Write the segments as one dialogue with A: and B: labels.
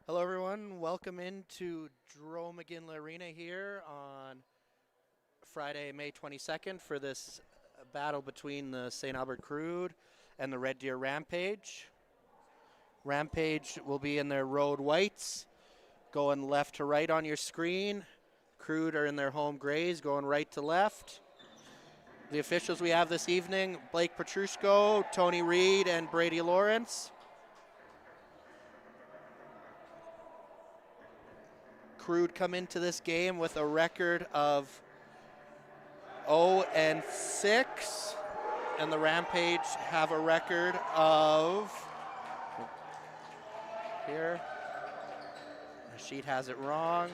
A: Hello everyone, welcome into Drew McGinley Arena here on Friday, May 22nd for this battle between the St. Albert Crude and the Red Deer Rampage. Rampage will be in their road whites, going left to right on your screen. Crude are in their home grays, going right to left. The officials we have this evening, Blake Petrushko, Tony Reed, and Brady Lawrence. Crude come into this game with a record of 0-6, and the Rampage have a record of, here, the sheet has it wrong.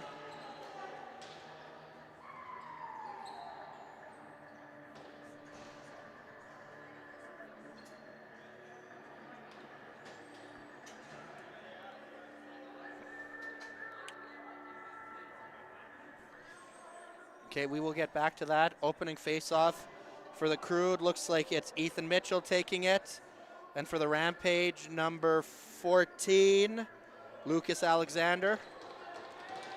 A: Okay, we will get back to that. Opening face-off for the Crude, looks like it's Ethan Mitchell taking it. And for the Rampage, number 14, Lucas Alexander.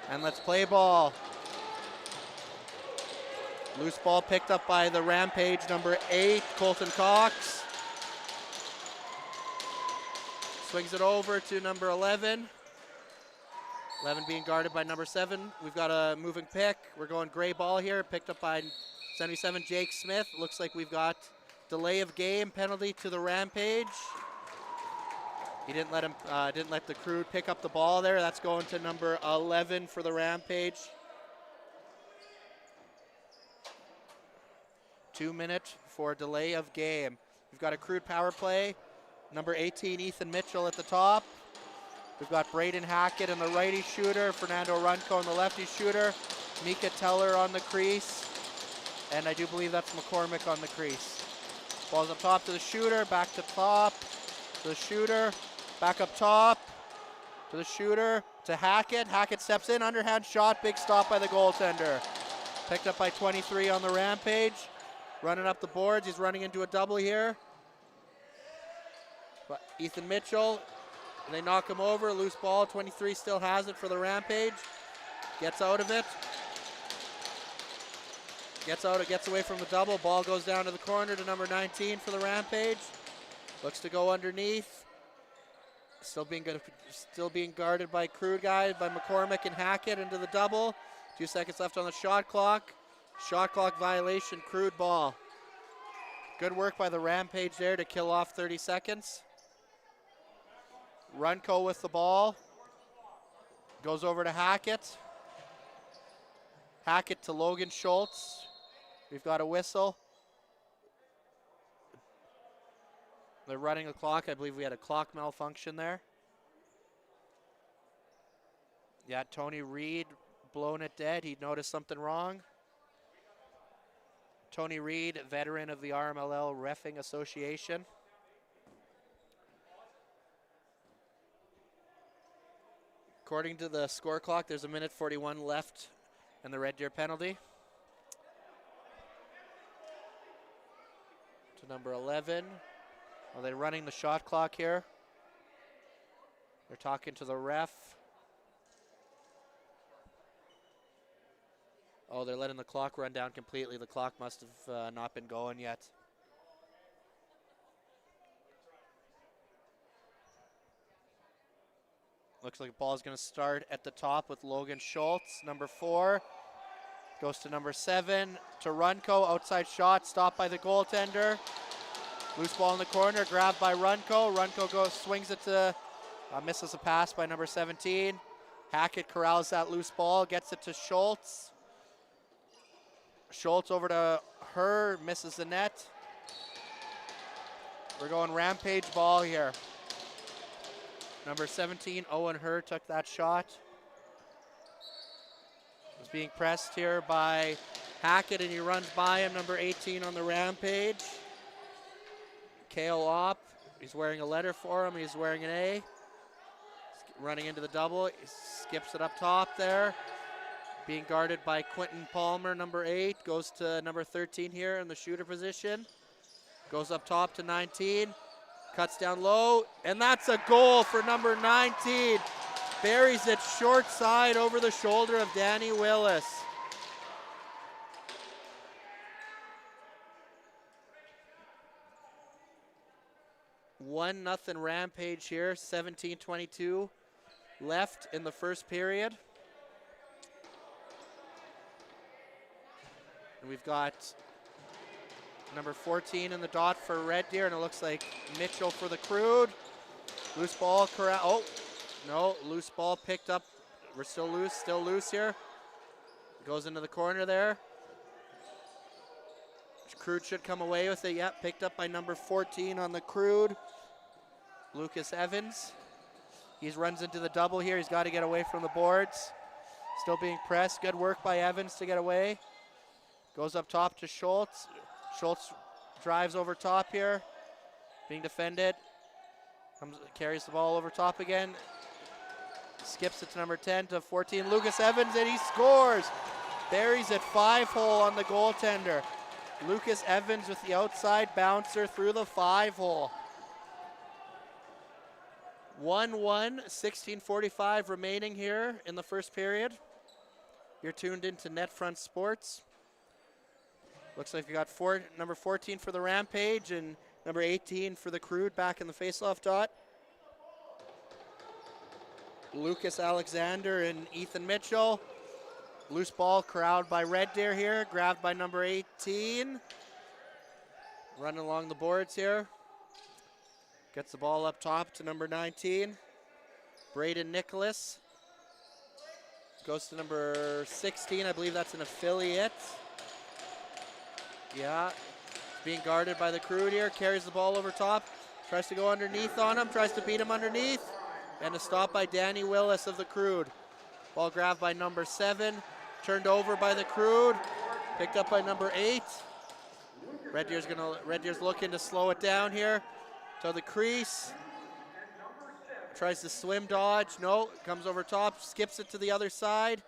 A: And let's play ball. Loose ball picked up by the Rampage, number 8, Colton Cox. Swings it over to number 11. 11 being guarded by number 7. We've got a moving pick. We're going gray ball here, picked up by 77 Jake Smith. Looks like we've got delay of game penalty to the Rampage. He didn't let the Crude pick up the ball there. That's going to number 11 for the Rampage. 2 minutes for delay of game. We've got a Crude power play. Number 18, Ethan Mitchell at the top. We've got Braden Hackett in the righty shooter, Fernando Runco in the lefty shooter, Mika Teller on the crease, and I do believe that's McCormick on the crease. Ball's up top to the shooter, back to top, to the shooter, back up top, to the shooter, to Hackett. Hackett steps in, underhand shot, big stop by the goaltender. Picked up by 23 on the Rampage. Running up the boards, he's running into a double here. But Ethan Mitchell, and they knock him over, loose ball, 23 still has it for the Rampage. Gets out of it. Gets away from the double. Ball goes down to the corner to number 19 for the Rampage. Looks to go underneath. Still being guarded by Crude guys, by McCormick and Hackett into the double. 2 seconds left on the shot clock. Shot clock violation, Crude ball. Good work by the Rampage there to kill off 30 seconds. Runco with the ball. Goes over to Hackett. Hackett to Logan Schultz. We've got a whistle. They're running a clock. I believe we had a clock malfunction there. Yeah, Tony Reed blowing it dead. He noticed something wrong. Tony Reed, veteran of the RMLL Reffing Association. According to the score clock, there's 1:41 left in the Red Deer penalty. To number 11. Are they running the shot clock here? They're talking to the ref. Oh, they're letting the clock run down completely. The clock must have not been going yet. Looks like the ball is going to start at the top with Logan Schultz, number 4. Goes to number 7, to Runco. Outside shot, stopped by the goaltender. Loose ball in the corner, grabbed by Runco. Runco swings it to, misses a pass by number 17. Hackett corrals that loose ball, gets it to Schultz. Schultz over to Herr, misses the net. We're going Rampage ball here. Number 17, Owen Herr took that shot. It's being pressed here by Hackett, and he runs by him, number 18 on the Rampage. Kale Opp, he's wearing a letter for him. He's wearing an A. He's running into the double. He skips it up top there. Being guarded by Quentin Palmer, number 8. Goes to number 13 here in the shooter position. Goes up top to 19. Cuts down low, and that's a goal for number 19. Buries it short side over the shoulder of Danny Willis. One nothing Rampage here, 17-22 left in the first period. And we've got number 14 in the dot for Red Deer, and it looks like Mitchell for the Crude. Loose ball, oh, no, loose ball picked up. We're still loose here. Goes into the corner there. Crude should come away with it. Yep, picked up by number 14 on the Crude. Lucas Evans. He runs into the double here. He's got to get away from the boards. Still being pressed. Good work by Evans to get away. Goes up top to Schultz. Schultz drives over top here. Being defended. Carries the ball over top again. Skips it to number 10 to 14. Lucas Evans, and he scores. Buries it 5-hole on the goaltender. Lucas Evans with the outside bouncer through the 5-hole. 1-1, 16:45 remaining here in the first period. You're tuned into NetFront Sports. Looks like we got number 14 for the Rampage and number 18 for the Crude back in the faceoff dot. Lucas Alexander and Ethan Mitchell. Loose ball corralled by Red Deer here, grabbed by number 18. Running along the boards here. Gets the ball up top to number 19. Braden Nicholas. Goes to number 16, I believe that's an affiliate. Yeah, being guarded by the Crude here, carries the ball over top. Tries to go underneath on him, tries to beat him underneath. And a stop by Danny Willis of the Crude. Ball grabbed by number 7. Turned over by the Crude, picked up by number 8. Red Deer's looking to slow it down here. To the crease. Tries to swim dodge. No, comes over top, skips it to the other side.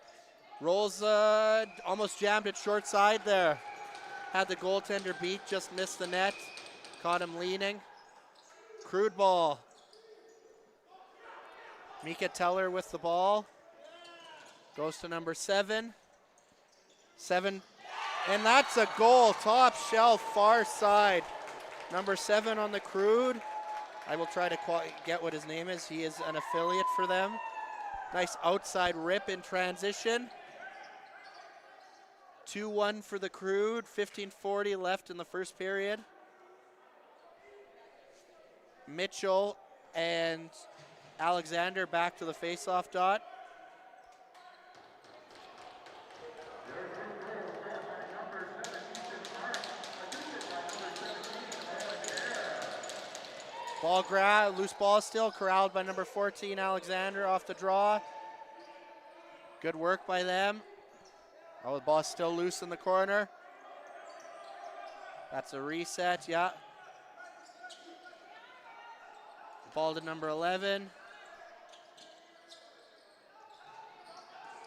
A: Rolls, almost jammed it short side there. Had the goaltender beat, just missed the net. Caught him leaning. Crude ball. Mika Teller with the ball. Goes to number 7. 7, and that's a goal. Top shelf, far side. Number 7 on the Crude. I will try to get what his name is. He is an affiliate for them. Nice outside rip in transition. 2-1 for the Crude. 15:40 left in the first period. Mitchell and Alexander back to the faceoff dot. Ball grab, loose ball still, corralled by number 14, Alexander, off the draw. Good work by them. Oh, the ball's still loose in the corner. That's a reset, yeah. Ball to number 11.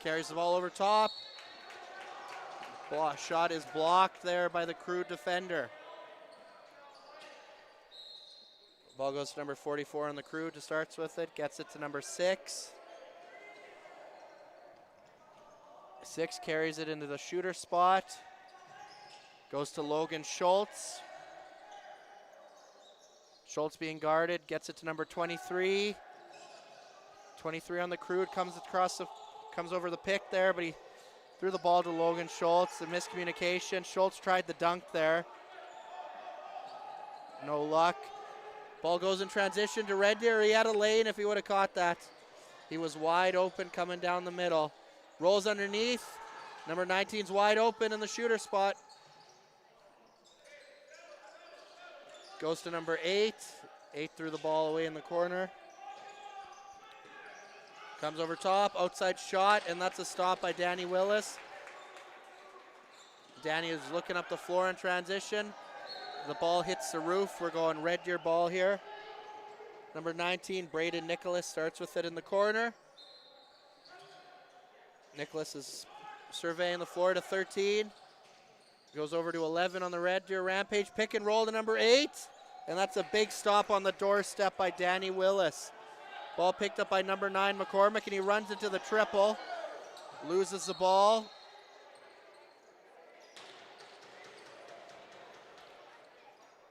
A: Carries the ball over top. Shot is blocked there by the Crude defender. Ball goes to number 44 on the Crude to starts with it. Gets it to number 6. 6 carries it into the shooter spot. Goes to Logan Schultz. Schultz being guarded. Gets it to number 23. 23 on the Crude comes over the pick there, but he threw the ball to Logan Schultz. A miscommunication. Schultz tried the dunk there. No luck. Ball goes in transition to Red Deer. He had a lane if he would have caught that. He was wide open coming down the middle. Rolls underneath. Number 19's wide open in the shooter spot. Goes to number 8. 8 threw the ball away in the corner. Comes over top, outside shot, and that's a stop by Danny Willis. Danny is looking up the floor in transition. The ball hits the roof. We're going Red Deer ball here. Number 19, Braden Nicholas, starts with it in the corner. Nicholas is surveying the floor to 13. Goes over to 11 on the Red Deer Rampage. Pick and roll to number 8. And that's a big stop on the doorstep by Danny Willis. Ball picked up by number 9, McCormick, and he runs into the triple. Loses the ball.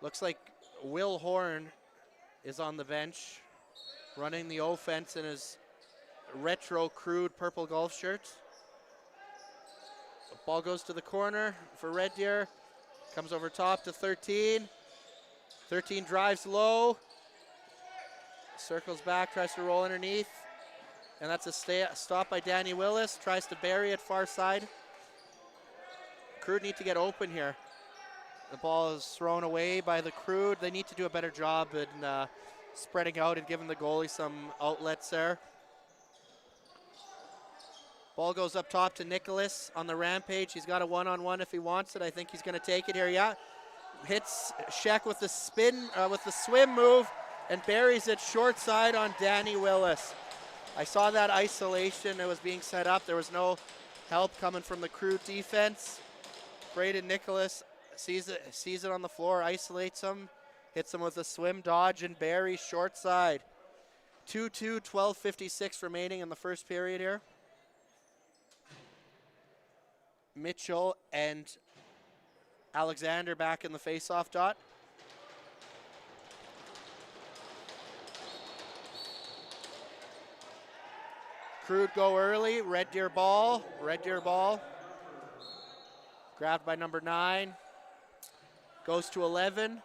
A: Looks like Will Horn is on the bench, running the offense in his retro Crude purple golf shirt. The ball goes to the corner for Red Deer. Comes over top to 13. 13 drives low. Circles back, tries to roll underneath. And that's a stop by Danny Willis. Tries to bury it far side. Crude need to get open here. The ball is thrown away by the Crude. They need to do a better job in spreading out and giving the goalie some outlets there. Ball goes up top to Nicholas on the Rampage. He's got a one-on-one if he wants it. I think he's going to take it here. Yeah, hits Sheck with the with the swim move and buries it short side on Danny Willis. I saw that isolation. It was being set up. There was no help coming from the Crude defense. Braden Nicholas sees it on the floor, isolates him, hits him with a swim dodge and buries short side. 2-2, 12:56 remaining in the first period here. Mitchell and Alexander back in the face-off dot. Crude go early, Red Deer ball. Grabbed by number 9. Goes to 11.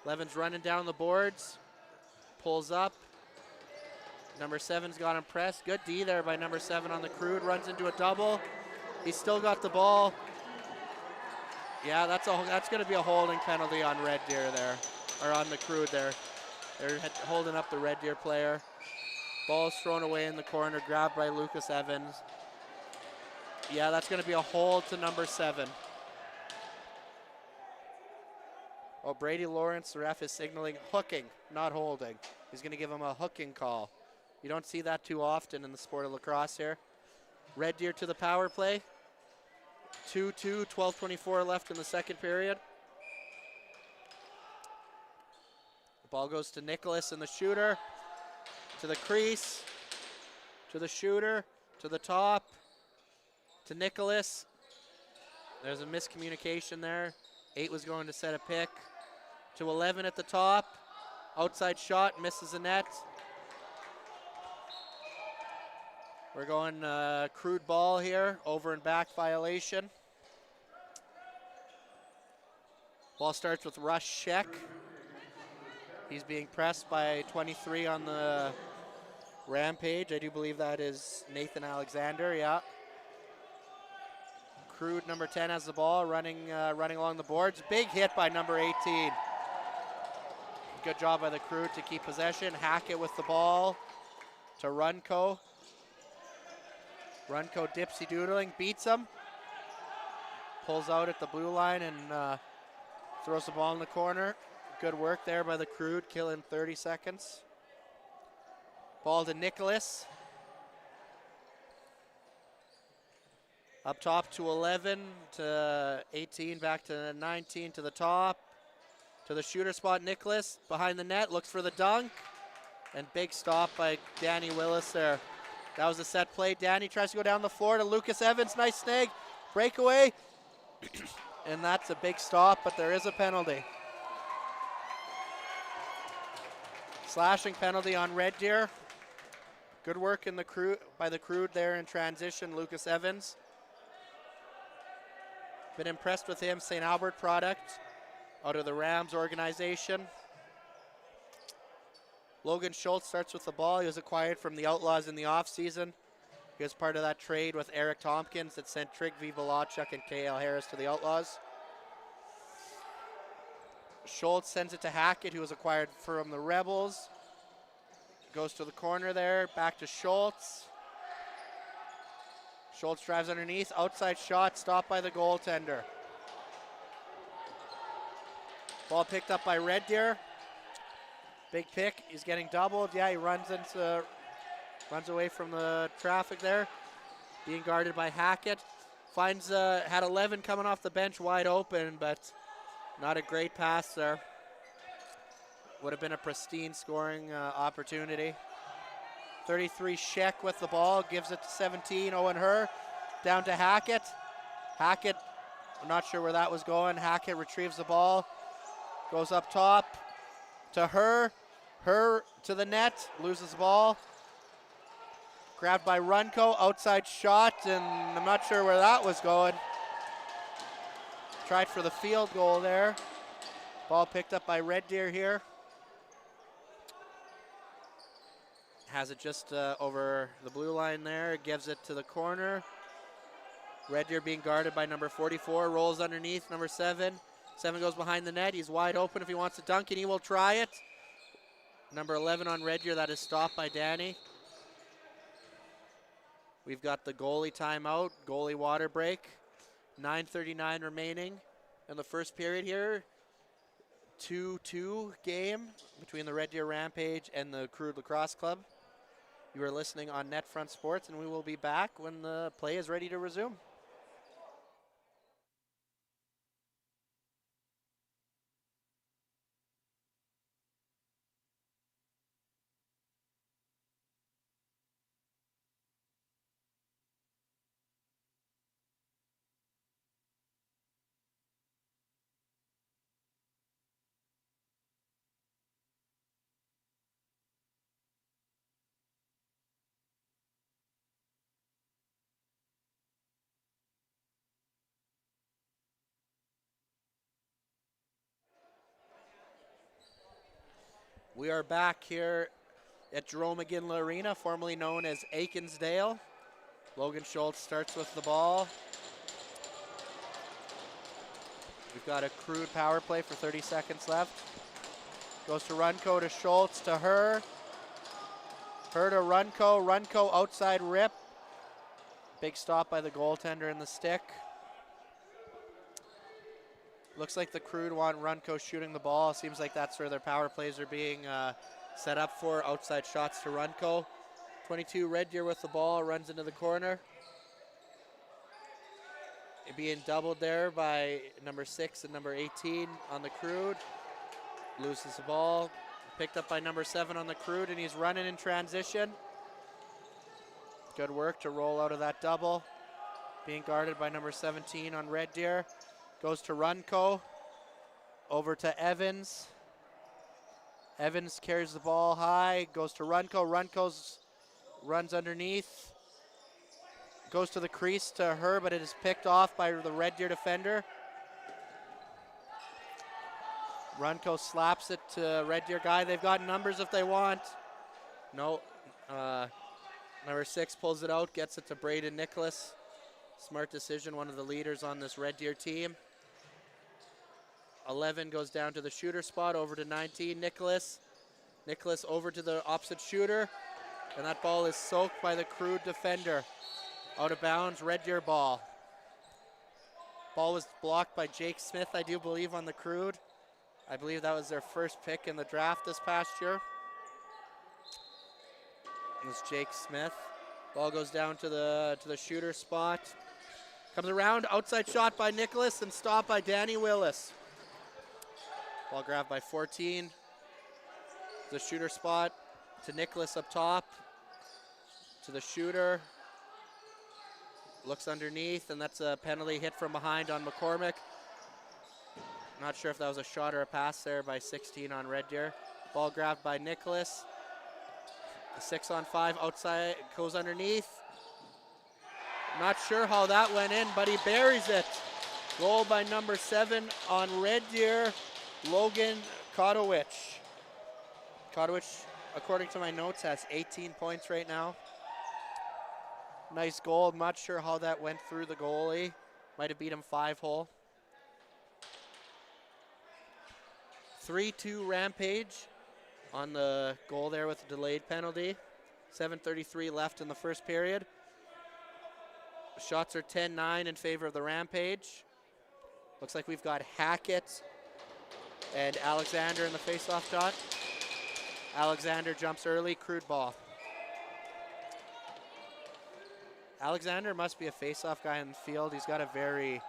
A: 11's running down the boards. Pulls up. Number 7's got him pressed. Good D there by number 7 on the Crude. Runs into a double. He's still got the ball. Yeah, that's going to be a holding penalty on Red Deer there, or on the Crude there. They're holding up the Red Deer player. Ball's thrown away in the corner, grabbed by Lucas Evans. Yeah, that's going to be a hold to number 7. Oh, Brady Lawrence, the ref is signaling hooking, not holding. He's going to give him a hooking call. You don't see that too often in the sport of lacrosse here. Red Deer to the power play. 2-2, 12:24 left in the second period. The ball goes to Nicholas and the shooter. To the crease. To the shooter. To the top. To Nicholas. There's a miscommunication there. 8 was going to set a pick. To 11 at the top. Outside shot, misses the net. We're going Crude ball here, over and back violation. Ball starts with Russ Sheck. He's being pressed by 23 on the Rampage. I do believe that is Nathan Alexander, yeah. Crude, number 10, has the ball, running along the boards. Big hit by number 18. Good job by the Crude to keep possession. Hackett with the ball to Runco. Runco dipsy-doodling, beats him. Pulls out at the blue line and throws the ball in the corner. Good work there by the Crude, killing 30 seconds. Ball to Nicholas. Up top to 11, to 18, back to 19, to the top. To the shooter spot, Nicholas. Behind the net, looks for the dunk. And big stop by Danny Willis there. That was a set play. Danny tries to go down the floor to Lucas Evans. Nice snag. Breakaway. And that's a big stop, but there is a penalty. Slashing penalty on Red Deer. Good work in the Crude by the Crude there in transition, Lucas Evans. Been impressed with him, St. Albert product out of the Rams organization. Logan Schultz starts with the ball. He was acquired from the Outlaws in the offseason. He was part of that trade with Eric Tompkins that sent Trygve Volachuk and K.L. Harris to the Outlaws. Schultz sends it to Hackett, who was acquired from the Rebels. Goes to the corner there, back to Schultz. Schultz drives underneath, outside shot, stopped by the goaltender. Ball picked up by Red Deer. Big pick, he's getting doubled. Yeah, he runs away from the traffic there. Being guarded by Hackett. Finds, had 11 coming off the bench wide open, but not a great pass there. Would have been a pristine scoring opportunity. 33 Sheck with the ball, gives it to 17, Owen Herr, down to Hackett. Hackett, I'm not sure where that was going. Hackett retrieves the ball, goes up top to Herr. Herr to the net, loses the ball. Grabbed by Runco, outside shot, and I'm not sure where that was going. Tried for the field goal there. Ball picked up by Red Deer here. Has it just over the blue line there, gives it to the corner. Red Deer being guarded by number 44, rolls underneath number 7. 7 goes behind the net, he's wide open if he wants to dunk, and he will try it. Number 11 on Red Deer, that is stopped by Danny. We've got the goalie timeout, goalie water break. 9:39 remaining in the first period here. 2-2 game between the Red Deer Rampage and the Crude Lacrosse Club. You are listening on NetFront Sports, and we will be back when the play is ready to resume. We are back here at Jerome McGinley Arena, formerly known as Aikensdale. Logan Schultz starts with the ball. We've got a Crude power play for 30 seconds left. Goes to Runco, to Schultz, to Herr. Herr to Runco, Runco outside rip. Big stop by the goaltender in the stick. Looks like the Crude want Runco shooting the ball. Seems like that's where their power plays are being set up for. Outside shots to Runco. 22 Red Deer with the ball, runs into the corner. Being doubled there by number 6 and number 18 on the Crude. Loses the ball. Picked up by number 7 on the Crude, and he's running in transition. Good work to roll out of that double. Being guarded by number 17 on Red Deer. Goes to Runco, over to Evans. Evans carries the ball high, goes to Runco. Runco's runs underneath. Goes to the crease to Herr, but it is picked off by the Red Deer defender. Runco slaps it to Red Deer guy. They've got numbers if they want. No, number 6 pulls it out, gets it to Braden Nicholas. Smart decision, one of the leaders on this Red Deer team. 11 goes down to the shooter spot, over to 19, Nicholas. Nicholas over to the opposite shooter, and that ball is soaked by the Crude defender. Out of bounds, Red Deer ball. Ball was blocked by Jake Smith, I do believe, on the Crude. I believe that was their first pick in the draft this past year. It was Jake Smith. Ball goes down to the shooter spot. Comes around, outside shot by Nicholas and stopped by Danny Willis. Ball grabbed by 14. The shooter spot to Nicholas up top. To the shooter. Looks underneath, and that's a penalty hit from behind on McCormick. Not sure if that was a shot or a pass there by 16 on Red Deer. Ball grabbed by Nicholas. A 6-on-5 outside, goes underneath. Not sure how that went in, but he buries it. Goal by number 7 on Red Deer, Logan Kotowicz. Kotowicz, according to my notes, has 18 points right now. Nice goal. I'm not sure how that went through the goalie. Might have beat him 5-hole. 3-2 Rampage on the goal there with a delayed penalty. 7:33 left in the first period. Shots are 10-9 in favor of the Rampage. Looks like we've got Hackett and Alexander in the face-off shot. Alexander jumps early, Crude ball. Alexander must be a face-off guy in the field. He's got a very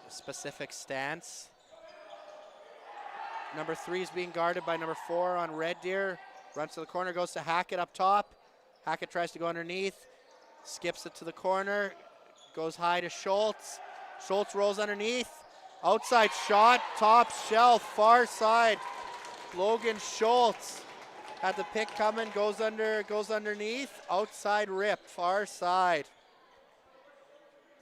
A: specific stance. Number 3 is being guarded by number 4 on Red Deer. Runs to the corner, goes to Hackett up top. Hackett tries to go underneath, skips it to the corner, goes high to Schultz. Schultz rolls underneath. Outside shot, top shelf, far side. Logan Schultz had the pick coming, goes underneath. Outside rip, far side.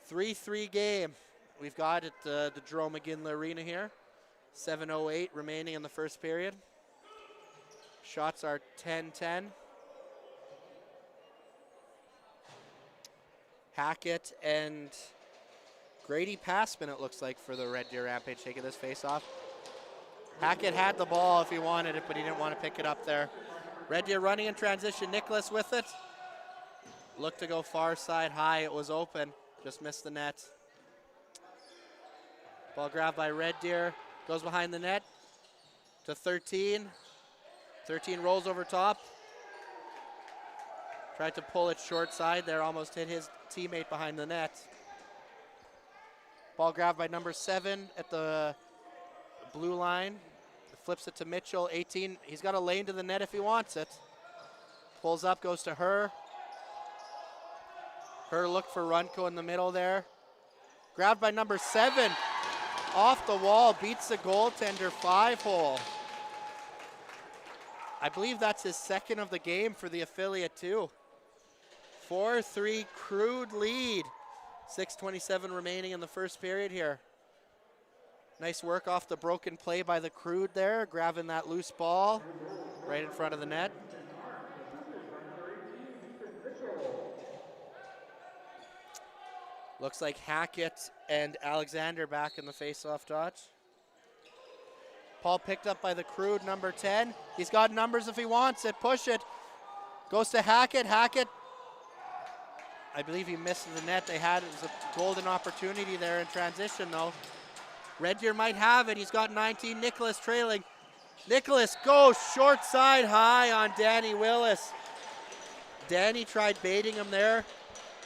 A: 3-3 game. We've got at the Joe McGinley Arena here. 7:08 remaining in the first period. Shots are 10-10. Hackett and Grady Passman, it looks like, for the Red Deer Rampage taking this face off. Hackett had the ball if he wanted it, but he didn't want to pick it up there. Red Deer running in transition. Nicholas with it. Looked to go far side high. It was open. Just missed the net. Ball grabbed by Red Deer. Goes behind the net to 13. 13 rolls over top. Tried to pull it short side there. Almost hit his teammate behind the net. Ball grabbed by number 7 at the blue line. Flips it to Mitchell, 18. He's got a lane to the net if he wants it. Pulls up, goes to Her. Her looked for Runco in the middle there. Grabbed by number 7. Off the wall, beats the goaltender, 5-hole. I believe that's his second of the game for the affiliate too. 4-3 Crude lead. 6:27 remaining in the first period here. Nice work off the broken play by the Crude there, grabbing that loose ball right in front of the net. Looks like Hackett and Alexander back in the face-off dodge. Paul picked up by the Crude, number 10. He's got numbers if he wants it. Push it. Goes to Hackett. Hackett, I believe he missed the net. It was a golden opportunity there in transition, though. Red Deer might have it. He's got 19. Nicholas trailing. Nicholas goes short side high on Danny Willis. Danny tried baiting him there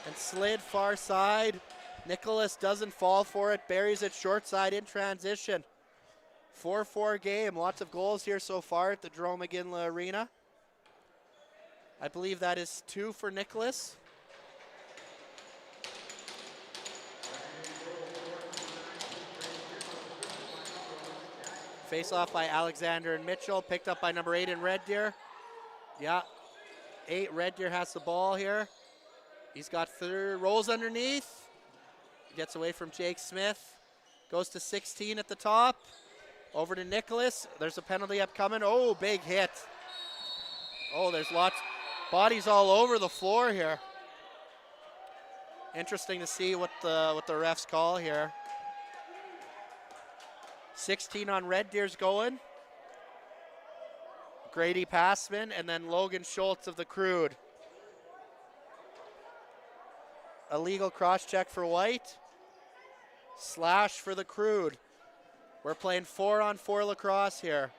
A: and slid far side. Nicholas doesn't fall for it, buries it short side in transition. 4-4 game, lots of goals here so far at the Joe McGinley Arena. I believe that is 2 for Nicholas. Face off by Alexander and Mitchell, picked up by number 8 in Red Deer. Yeah, 8, Red Deer has the ball here. He's got rolls underneath. Gets away from Jake Smith. Goes to 16 at the top. Over to Nicholas. There's a penalty upcoming. Oh, big hit. Oh, there's lots. Bodies all over the floor here. Interesting to see what the refs call here. 16 on Red Deer's going. Grady Passman and then Logan Schultz of the Crude. Illegal cross-check for White. Slash for the Crude. We're playing 4-on-4 lacrosse here.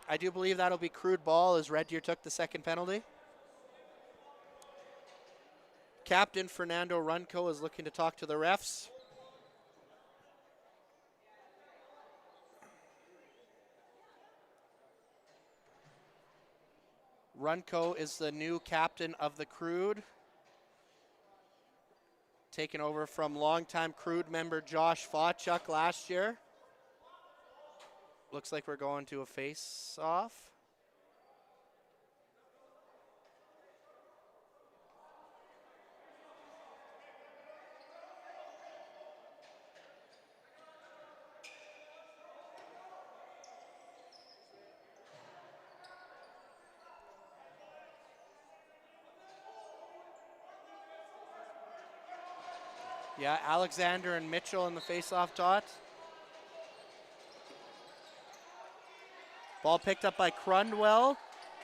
A: I do believe that'll be Crude ball as Red Deer took the second penalty. Captain Fernando Runco is looking to talk to the refs. Runco is the new captain of the Crude, taken over from longtime Crude member Josh Fawchuk last year. Looks like we're going to a face-off. Yeah, Alexander and Mitchell in the face-off dot. Ball picked up by Crundwell.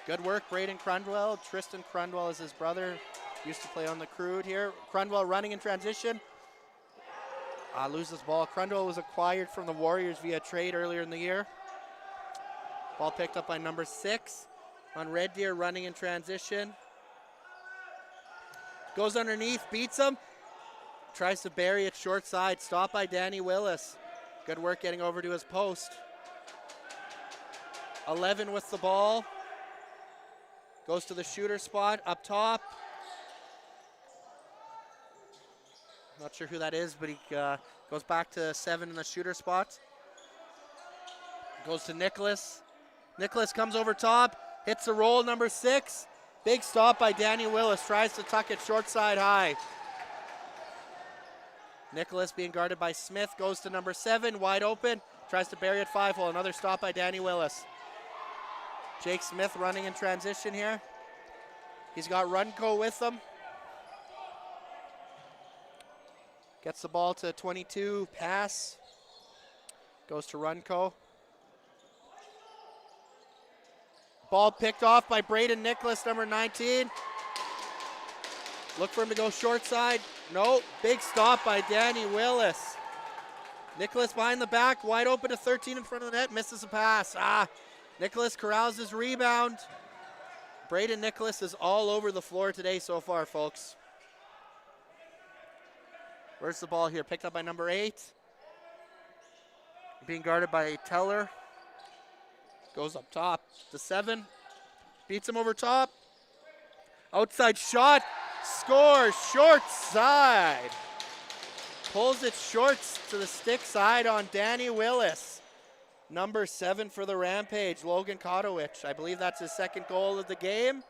A: Good work, Braden Crundwell. Tristan Crundwell is his brother. Used to play on the Crude here. Crundwell running in transition. Loses ball. Crundwell was acquired from the Warriors via trade earlier in the year. Ball picked up by number 6 on Red Deer, running in transition. Goes underneath, beats him. Tries to bury it short side. Stopped by Danny Willis. Good work getting over to his post. 11 with the ball. Goes to the shooter spot up top. Not sure who that is, but he goes back to 7 in the shooter spot. Goes to Nicholas. Nicholas comes over top, hits the roll, number 6. Big stop by Danny Willis, tries to tuck it short side high. Nicholas being guarded by Smith, goes to number 7, wide open, tries to bury it 5-hole. Another stop by Danny Willis. Jake Smith running in transition here. He's got Runco with him. Gets the ball to 22, pass. Goes to Runco. Ball picked off by Braden Nicholas, number 19. Look for him to go short side. No, big stop by Danny Willis. Nicholas behind the back, wide open to 13 in front of the net, misses a pass. Nicholas corrals his rebound. Braden Nicholas is all over the floor today so far, folks. Where's the ball here? Picked up by number 8. Being guarded by Teller. Goes up top to 7. Beats him over top. Outside shot. Scores. Short side. Pulls it short to the stick side on Danny Willis. Number 7 for the Rampage, Logan Kotowicz. I believe that's his second goal of the game.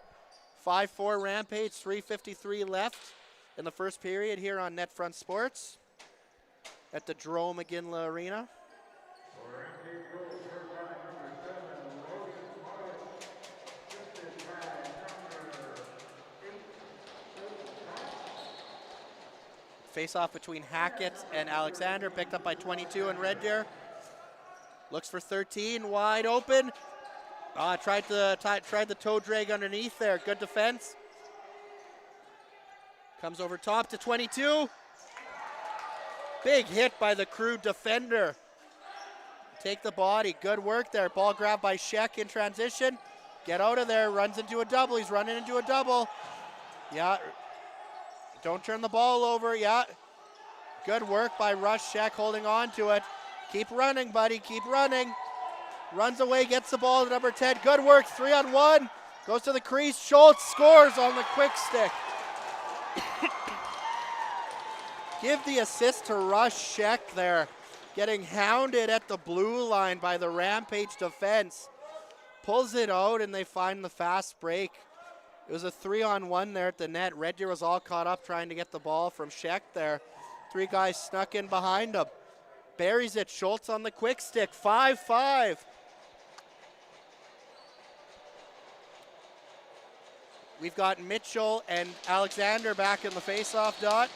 A: 5-4 Rampage, 3:53 left in the first period here on NetFront Sports at the Jerome McGinley Arena. Face-off between Hackett and Alexander, picked up by 22 in Red Deer. Looks for 13, wide open. Tried the toe drag underneath there. Good defense. Comes over top to 22. Big hit by the Crude defender. Take the body. Good work there. Ball grabbed by Sheck in transition. Get out of there. Runs into a double. He's running into a double. Yeah. Don't turn the ball over. Yeah. Good work by Rush Sheck holding on to it. Keep running, buddy. Keep running. Runs away, gets the ball to number 10. Good work. 3-on-1. Goes to the crease. Schultz scores on the quick stick. Give the assist to Rush Sheck there. Getting hounded at the blue line by the Rampage defense. Pulls it out and they find the fast break. It was a 3-on-1 there at the net. Red Deer was all caught up trying to get the ball from Sheck there. 3 guys snuck in behind him. Buries it. Schultz on the quick stick. 5-5. We've got Mitchell and Alexander back in the face-off dot.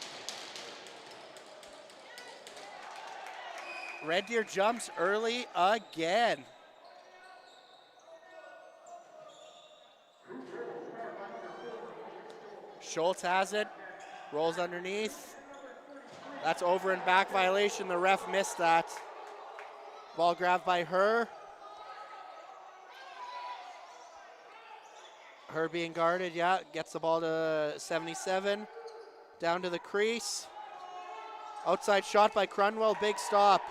A: Red Deer jumps early again. Schultz has it. Rolls underneath. That's over and back violation. The ref missed that. Ball grabbed by her. Her being guarded, yeah, gets the ball to 77. Down to the crease. Outside shot by Crunwell, big stop.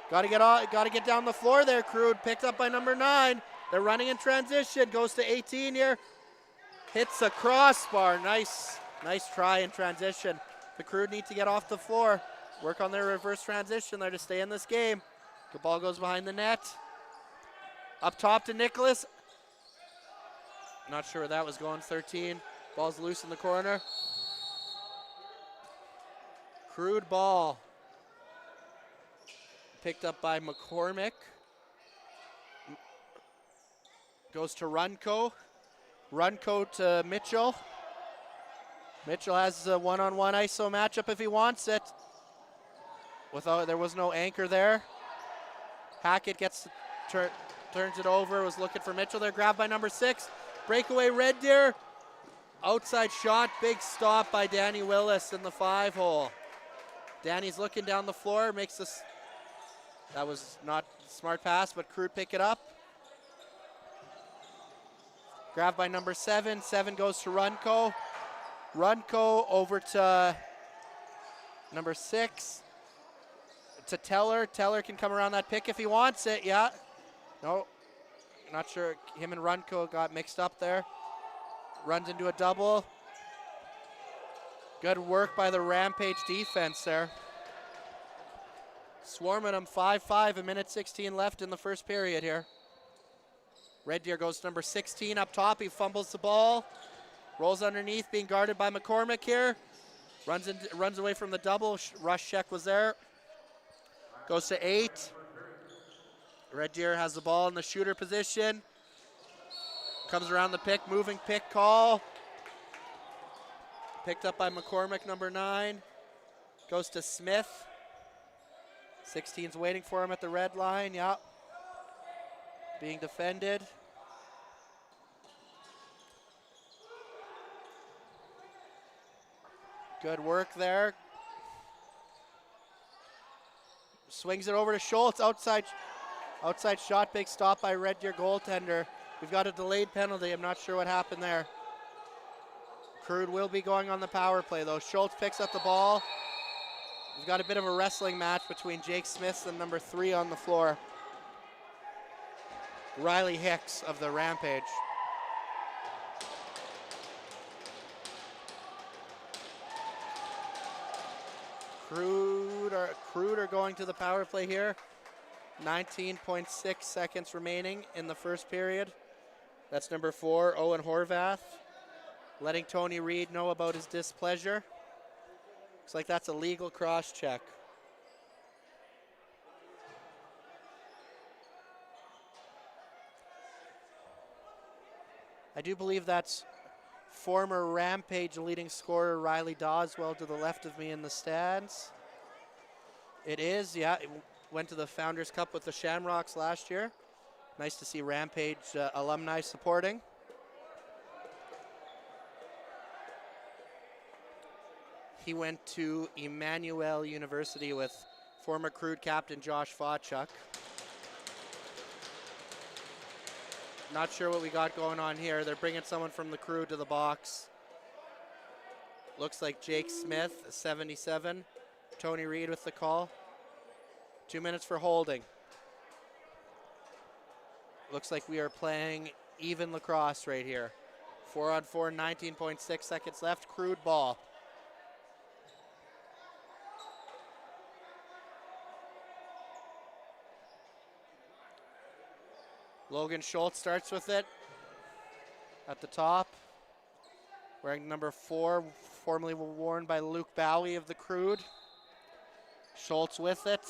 A: Gotta get down the floor there, Crude. Picked up by number 9. They're running in transition. Goes to 18 here. Hits a crossbar. Nice try in transition. The Crude need to get off the floor. Work on their reverse transition there to stay in this game. The ball goes behind the net. Up top to Nicholas. Not sure where that was going. 13. Ball's loose in the corner. Crude ball. Picked up by McCormick. Goes to Runco. Runco to Mitchell. Mitchell has a one-on-one ISO matchup if he wants it. There was no anchor there. Hackett turns it over. Was looking for Mitchell there. Grabbed by number 6. Breakaway Red Deer. Outside shot. Big stop by Danny Willis in the 5-hole. Danny's looking down the floor. Makes this. That was not a smart pass, but Crude pick it up. Grabbed by number 7. 7 goes to Runco. Runco over to number 6. To Teller. Teller can come around that pick if he wants it. Yeah. No. Not sure, him and Runco got mixed up there. Runs into a double. Good work by the Rampage defense there. Swarming them 5-5, a minute 16 left in the first period here. Red Deer goes to number 16 up top. He fumbles the ball. Rolls underneath, being guarded by McCormick here. Runs away from the double. Rush check was there. Goes to 8. Red Deer has the ball in the shooter position. Comes around the pick, moving pick call. Picked up by McCormick, number 9. Goes to Smith. 16's waiting for him at the red line, yeah. Being defended. Good work there. Swings it over to Schultz, outside shot, big stop by Red Deer goaltender. We've got a delayed penalty, I'm not sure what happened there. Crude will be going on the power play though. Schultz picks up the ball. We've got a bit of a wrestling match between Jake Smith and number 3 on the floor. Riley Hicks of the Rampage. Crude are going to the power play here. 19.6 seconds remaining in the first period. That's number 4, Owen Horvath, letting Tony Reed know about his displeasure. Looks like that's a legal cross check. I do believe that's former Rampage leading scorer Riley Doswell to the left of me in the stands. It is, yeah. It went to the Founders Cup with the Shamrocks last year. Nice to see Rampage alumni supporting. He went to Emmanuel University with former Crude captain Josh Fawchuk. Not sure what we got going on here. They're bringing someone from the Crude to the box. Looks like Jake Smith, 77. Tony Reed with the call. 2 minutes for holding. Looks like we are playing even lacrosse right here. 4-on-4, 19.6 seconds left. Crude ball. Logan Schultz starts with it at the top. Wearing number 4, formerly worn by Luke Bowie of the Crude. Schultz with it.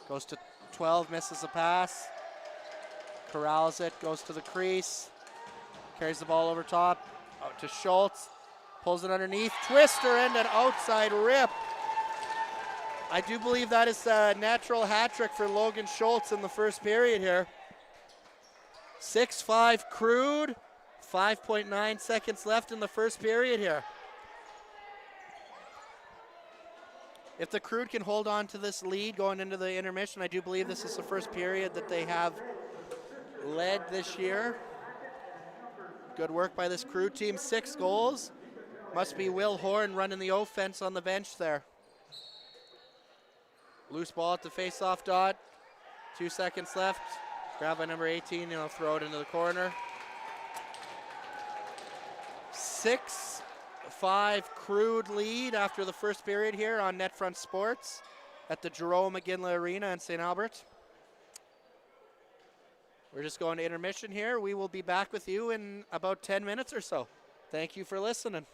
A: Goes to 12, misses a pass. Corrals it, goes to the crease. Carries the ball over top, out to Schultz. Pulls it underneath, twister and an outside rip. I do believe that is a natural hat trick for Logan Schultz in the first period here. 6-5 Crude, 5.9 seconds left in the first period here. If the Crude can hold on to this lead going into the intermission, I do believe this is the first period that they have led this year. Good work by this Crude team, 6 goals. Must be Will Horn running the offense on the bench there. Loose ball at the face-off dot. 2 seconds left. Grab by number 18 and he'll throw it into the corner. 6-5 Crude lead after the first period here on NetFront Sports at the Jerome McGinley Arena in St. Albert. We're just going to intermission here. We will be back with you in about 10 minutes or so. Thank you for listening.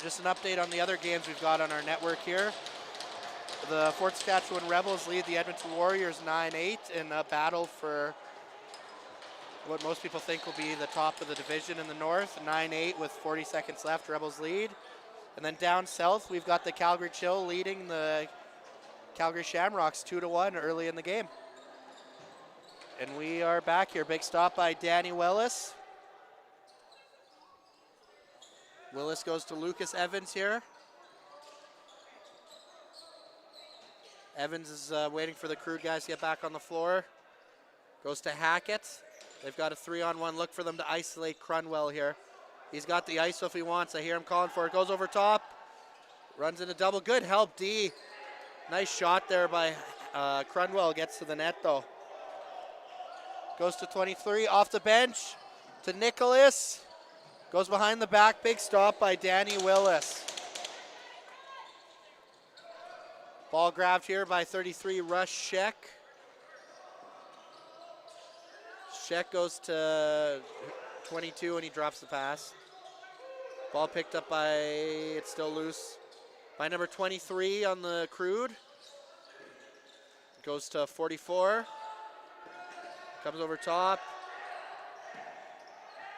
A: just an update on the other games we've got on our network here. The Fort Saskatchewan Rebels lead the Edmonton Warriors 9-8 in a battle for what most people think will be the top of the division in the north. 9-8 with 40 seconds left, Rebels lead. And then down south, we've got the Calgary Chill leading the Calgary Shamrocks 2-1 early in the game. And we are back here. Big stop by Danny Willis. Willis goes to Lucas Evans here. Evans is waiting for the Crude guys to get back on the floor. Goes to Hackett. They've got a 3-on-1 look for them to isolate Crunwell here. He's got the ISO if he wants. I hear him calling for it. Goes over top. Runs into double. Good help, D. Nice shot there by Crunwell. Gets to the net, though. Goes to 23. Off the bench to Nicholas. Goes behind the back. Big stop by Danny Willis. Ball grabbed here by 33, Rush Sheck. Sheck goes to 22 and he drops the pass. Ball picked up by, it's still loose, by number 23 on the Crude. Goes to 44. Comes over top.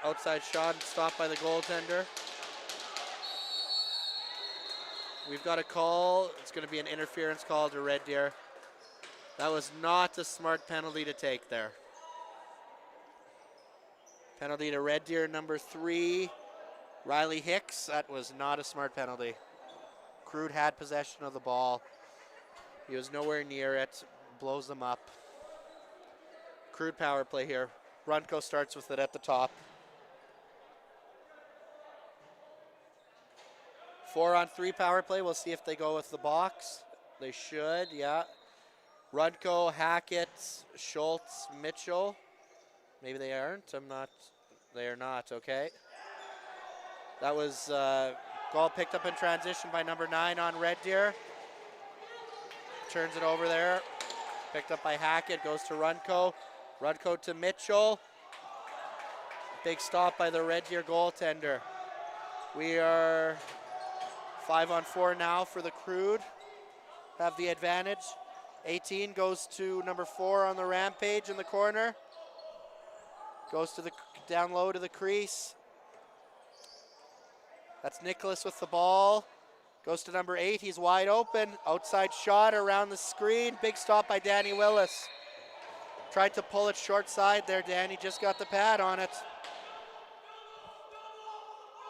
A: Outside shot, stopped by the goaltender. We've got a call. It's going to be an interference call to Red Deer. That was not a smart penalty to take there. Penalty to Red Deer, number 3, Riley Hicks. That was not a smart penalty. Crude had possession of the ball. He was nowhere near it. Blows them up. Crude power play here. Runco starts with it at the top. 4-on-3 power play. We'll see if they go with the box. They should, yeah. Runco, Hackett, Schultz, Mitchell. Maybe they aren't. They are not, okay. That was goal picked up in transition by number 9 on Red Deer. Turns it over there. Picked up by Hackett, goes to Runco. Runco to Mitchell. Big stop by the Red Deer goaltender. We are 5-on-4 now for the Crude. Have the advantage. 18 goes to number 4 on the Rampage in the corner. Goes to the down low to the crease. That's Nicholas with the ball. Goes to number 8. He's wide open. Outside shot around the screen. Big stop by Danny Willis. Tried to pull it short side there. Danny just got the pad on it.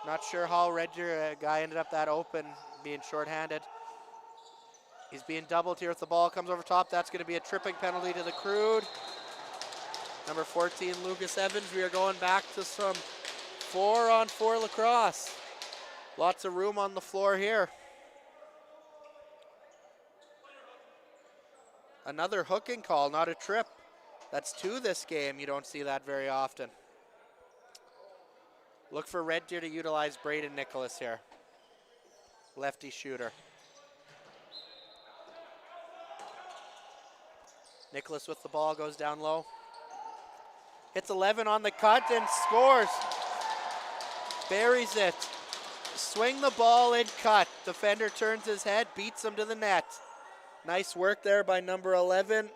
A: Not sure how Red Deer guy ended up that open, being shorthanded. He's being doubled here with the ball. Comes over top. That's going to be a tripping penalty to the Crude. Number 14, Lucas Evans. We are going back to some 4-on-4 lacrosse. Lots of room on the floor here. Another hooking call, not a trip. That's 2 this game. You don't see that very often. Look for Red Deer to utilize Braden Nicholas here. Lefty shooter. Nicholas with the ball, goes down low. Hits 11 on the cut and scores. Buries it. Swing the ball and cut. Defender turns his head, beats him to the net. Nice work there by number 11.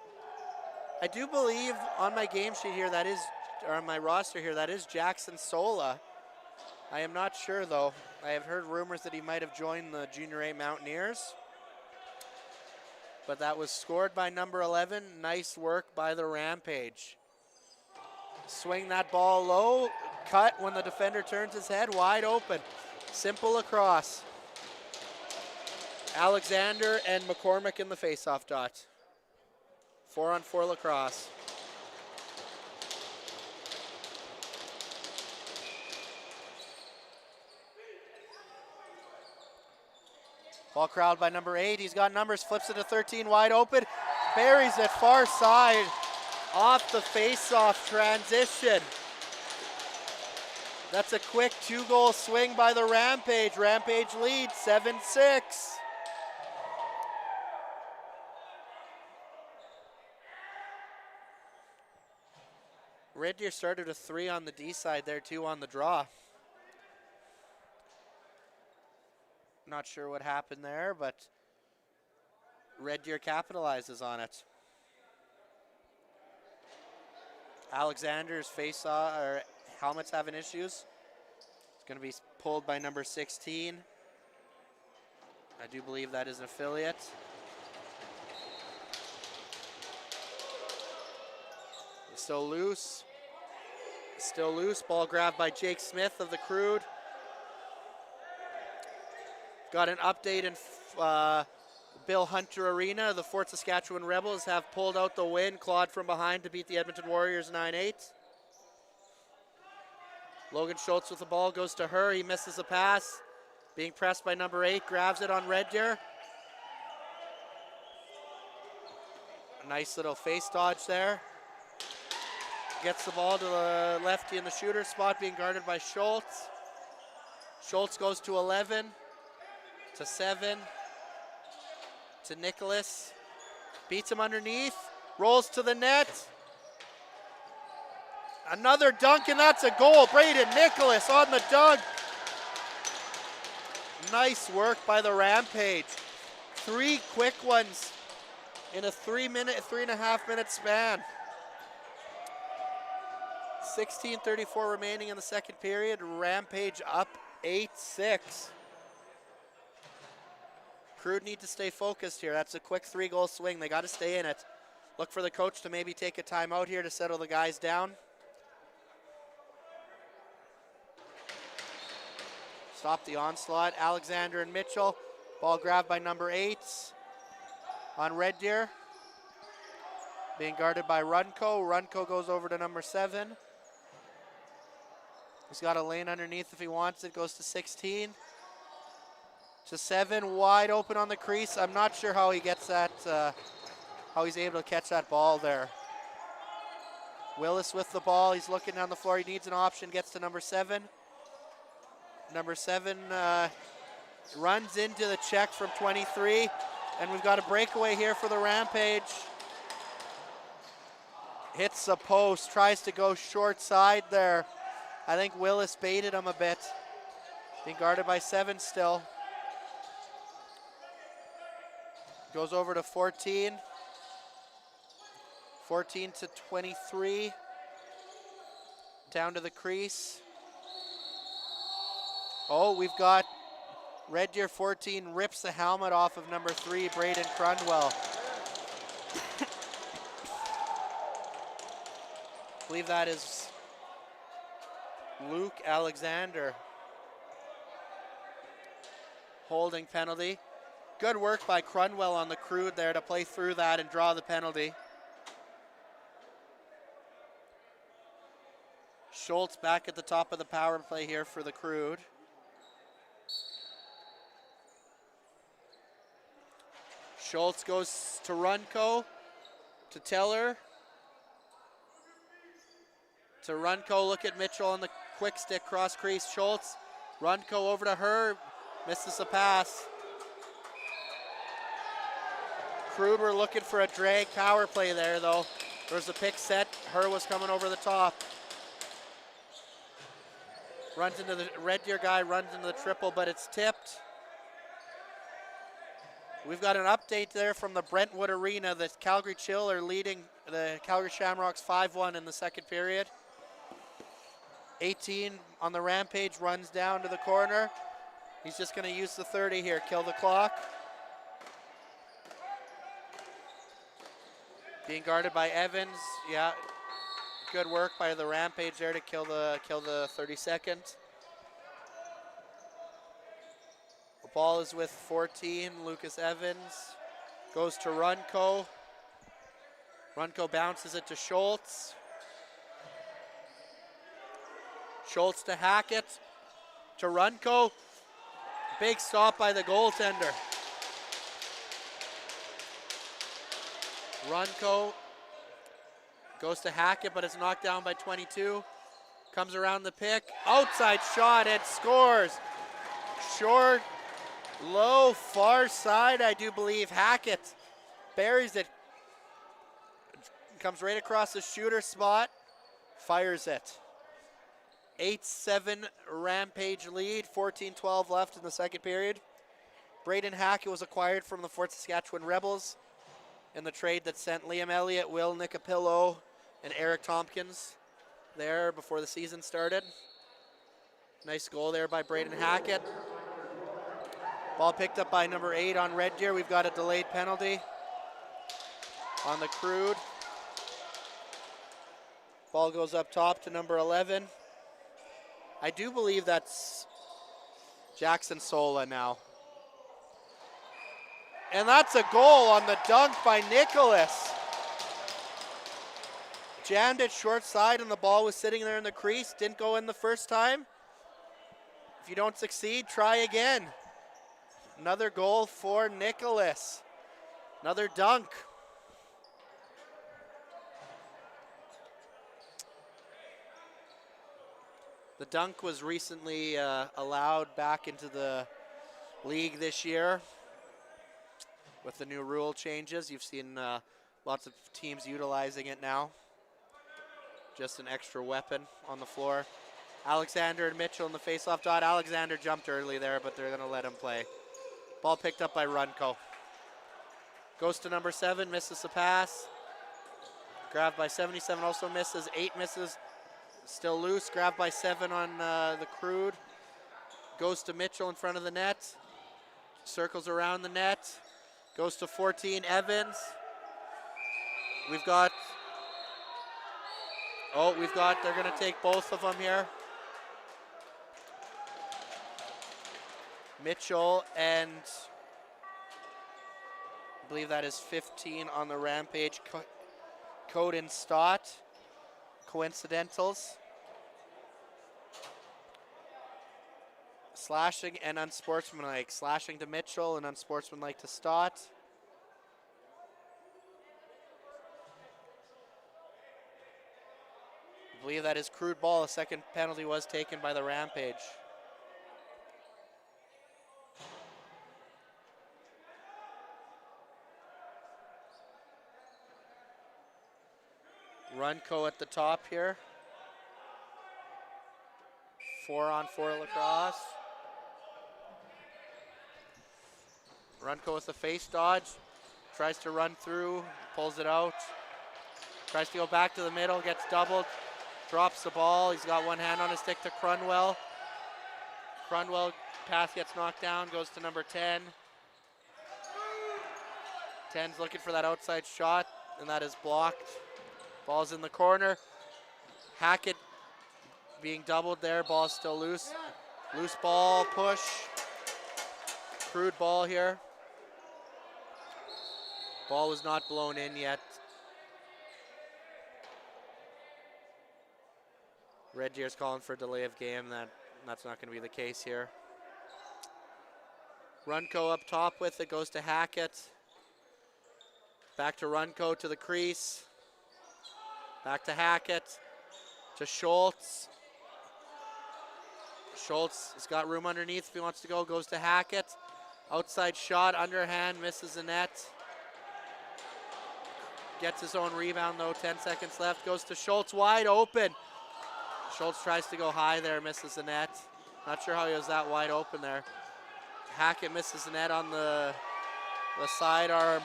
A: I do believe on my game sheet here that is, or on my roster here, that is Jackson Sola. I am not sure though. I have heard rumors that he might have joined the Junior A Mountaineers. But that was scored by number 11. Nice work by the Rampage. Swing that ball low. Cut when the defender turns his head, wide open. Simple lacrosse. Alexander and McCormick in the faceoff dot. 4-on-4 lacrosse. Ball crowd by number 8. He's got numbers, flips it to 13, wide open. Buries it far side off the face-off transition. That's a quick 2-goal swing by the Rampage. Rampage leads 7-6. Red Deer started a 3 on the D side there, 2 on the draw. Not sure what happened there, but Red Deer capitalizes on it. Alexander's or helmet's having issues. It's going to be pulled by number 16. I do believe that is an affiliate. Still loose. Still loose. Ball grabbed by Jake Smith of the Crude. Got an update in Bill Hunter Arena. The Fort Saskatchewan Rebels have pulled out the win, clawed from behind to beat the Edmonton Warriors 9-8. Logan Schultz with the ball, goes to her. He misses a pass. Being pressed by number 8, grabs it on Red Deer. A nice little face dodge there. Gets the ball to the lefty in the shooter spot, being guarded by Schultz. Schultz goes to 11, to 7, to Nicholas. Beats him underneath, rolls to the net. Another dunk, and that's a goal. Braden Nicholas on the dunk. Nice work by the Rampage. 3 quick ones in a 3.5 minute span. 16:34 remaining in the second period. Rampage up 8-6. Crude need to stay focused here. That's a quick 3-goal swing. They got to stay in it. Look for the coach to maybe take a timeout here to settle the guys down. Stop the onslaught. Alexander and Mitchell. Ball grabbed by number 8 on Red Deer. Being guarded by Runco. Runco goes over to number 7. He's got a lane underneath if he wants it. Goes to 16. To 7, wide open on the crease. I'm not sure how he gets that, how he's able to catch that ball there. Willis with the ball. He's looking down the floor. He needs an option. Gets to number 7. Number 7 runs into the check from 23. And we've got a breakaway here for the Rampage. Hits the post. Tries to go short side there. I think Willis baited him a bit. Being guarded by 7 still. Goes over to 14. 14 to 23. Down to the crease. Oh, we've got Red Deer 14 rips the helmet off of number 3, Braden Crundwell. I believe that is Luke Alexander. Holding penalty. Good work by Crundwell on the Crude there to play through that and draw the penalty. Schultz back at the top of the power play here for the Crude. Schultz goes to Runco, to Teller. To Runco, look at Mitchell on the quick stick cross crease. Schultz, Runco over to her, misses a pass. Crude were looking for a drag power play there though. There's a pick set, her was coming over the top. Runs into the Red Deer guy, runs into the triple, but it's tipped. We've got an update there from the Brentwood Arena. The Calgary Chill are leading the Calgary Shamrocks 5-1 in the second period. 18 on the Rampage, runs down to the corner. He's just going to use the 30 here, kill the clock. Being guarded by Evans. Yeah, good work by the Rampage there to kill the 30 seconds. The ball is with 14, Lucas Evans. Goes to Runco. Runco bounces it to Schultz. Schultz to Hackett. To Runco. Big stop by the goaltender. Runco goes to Hackett, but it's knocked down by 22. Comes around the pick. Outside shot, it scores. Short, low, far side, I do believe. Hackett buries it. Comes right across the shooter spot. Fires it. 8-7 Rampage lead. 14-12 left in the second period. Braden Hackett was acquired from the Fort Saskatchewan Rebels in the trade that sent Liam Elliott, Will Nicapillo, and Eric Tompkins there before the season started. Nice goal there by Braden Hackett. Ball picked up by number 8 on Red Deer. We've got a delayed penalty on the Crude. Ball goes up top to number 11. I do believe that's Jackson Sola now. And that's a goal on the dunk by Nicholas. Jammed it short side and the ball was sitting there in the crease. Didn't go in the first time. If you don't succeed, try again. Another goal for Nicholas. Another dunk. The dunk was recently allowed back into the league this year with the new rule changes. You've seen lots of teams utilizing it now. Just an extra weapon on the floor. Alexander and Mitchell in the faceoff dot. Alexander jumped early there, but they're going to let him play. Ball picked up by Runco. Goes to number 7, misses the pass. Grabbed by 77, also misses. 8 misses. Still loose, grabbed by 7 on the Crude. Goes to Mitchell in front of the net. Circles around the net. Goes to 14, Evans. They're going to take both of them here. Mitchell and I believe that is 15 on the Rampage. Code and Stott. Coincidentals. Slashing and unsportsmanlike. Slashing to Mitchell and unsportsmanlike to Stott. I believe that is Crude ball. A second penalty was taken by the Rampage. Runco at the top here. 4-on-4 lacrosse. Runco with the face dodge. Tries to run through, pulls it out. Tries to go back to the middle, gets doubled. Drops the ball. He's got one hand on his stick to Crunwell. Crunwell pass gets knocked down, goes to number 10. 10's looking for that outside shot, and that is blocked. Ball's in the corner. Hackett being doubled there. Ball's still loose. Loose ball, push. Crude ball here. Ball was not blown in yet. Red Deer's calling for delay of game. That's not going to be the case here. Runco up top with it. Goes to Hackett. Back to Runco to the crease. Back to Hackett, to Schultz. Schultz has got room underneath if he wants to go, goes to Hackett. Outside shot, underhand, misses the net. Gets his own rebound though, 10 seconds left. Goes to Schultz, wide open. Schultz tries to go high there, misses the net. Not sure how he was that wide open there. Hackett misses the net on the sidearm.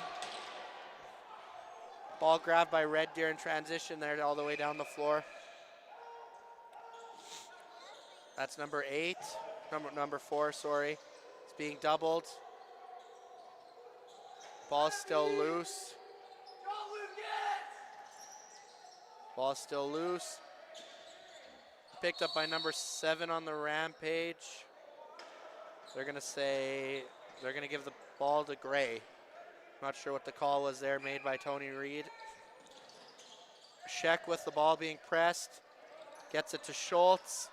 A: Ball grabbed by Red Deer in transition there all the way down the floor. That's number 8, number 4, sorry. It's being doubled. Ball's still loose. Ball's still loose. Picked up by number 7 on the Rampage. They're going to give the ball to Gray. Not sure what the call was there made by Tony Reed. Sheck with the ball being pressed. Gets it to Schultz.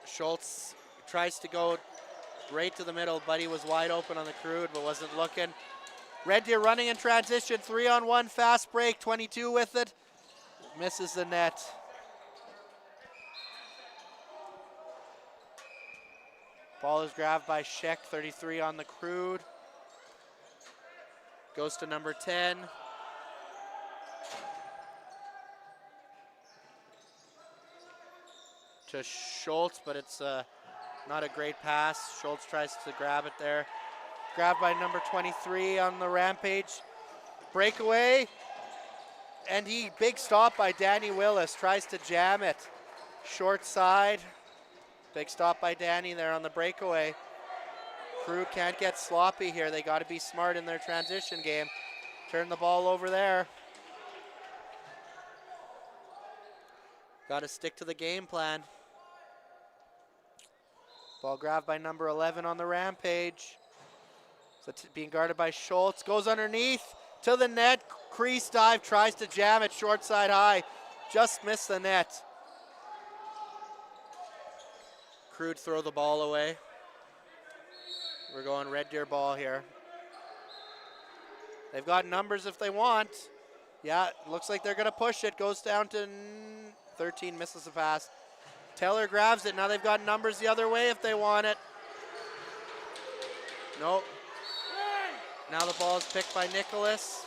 A: Schultz tries to go right to the middle. Buddy was wide open on the Crude but wasn't looking. Red Deer running in transition. 3-on-1 fast break. 22 with it. Misses the net. Ball is grabbed by Sheck, 33 on the Crude. Goes to number 10. to Schultz, but it's not a great pass. Schultz tries to grab it there. Grabbed by number 23 on the Rampage. Breakaway, and big stop by Danny Willis. Tries to jam it. Short side. Big stop by Danny there on the breakaway. Crude can't get sloppy here. They got to be smart in their transition game. Turn the ball over there. Got to stick to the game plan. Ball grabbed by number 11 on the Rampage. So being guarded by Schultz. Goes underneath to the net. Crease dive. Tries to jam it. Short side high. Just missed the net. Crude throw the ball away. We're going Red Deer ball here. They've got numbers if they want. Yeah, looks like they're going to push it. Goes down to 13, misses the pass. Taylor grabs it. Now they've got numbers the other way if they want it. Nope. Now the ball is picked by Nicholas.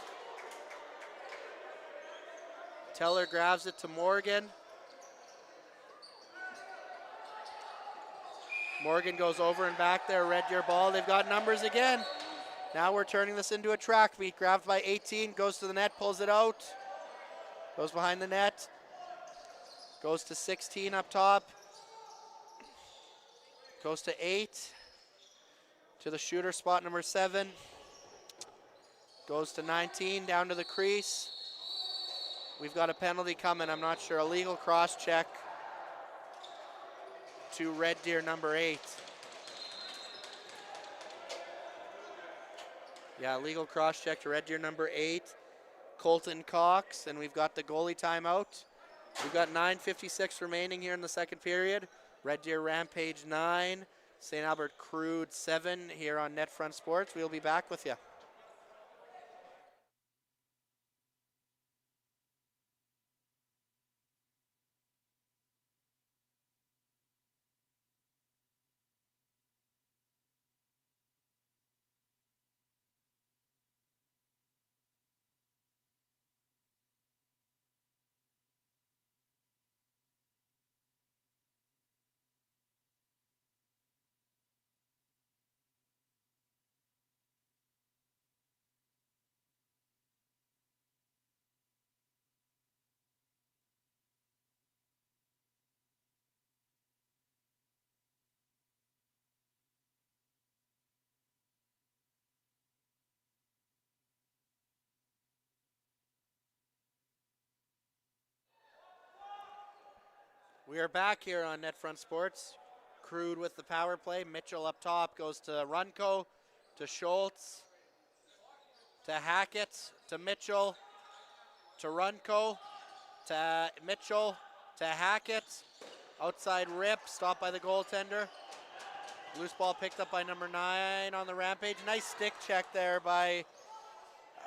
A: Teller grabs it to Morgan. Morgan goes over and back there. Red Deer ball. They've got numbers again. Now we're turning this into a track meet. Grabbed by 18. Goes to the net. Pulls it out. Goes behind the net. Goes to 16 up top. Goes to 8. To the shooter spot number 7. Goes to 19 down to the crease. We've got a penalty coming. I'm not sure. A legal cross check to Red Deer number 8. Yeah, legal cross check to Red Deer number 8. Colton Cox, and we've got the goalie timeout. We've got 9:56 remaining here in the second period. Red Deer Rampage 9, St. Albert Crude 7 here on NetFront Sports. We'll be back with you. We are back here on NetFront Sports. Crude with the power play. Mitchell up top goes to Runco, to Schultz, to Hackett, to Mitchell, to Runco, to Mitchell, to Hackett. Outside rip, stopped by the goaltender. Loose ball picked up by number 9 on the Rampage. Nice stick check there by,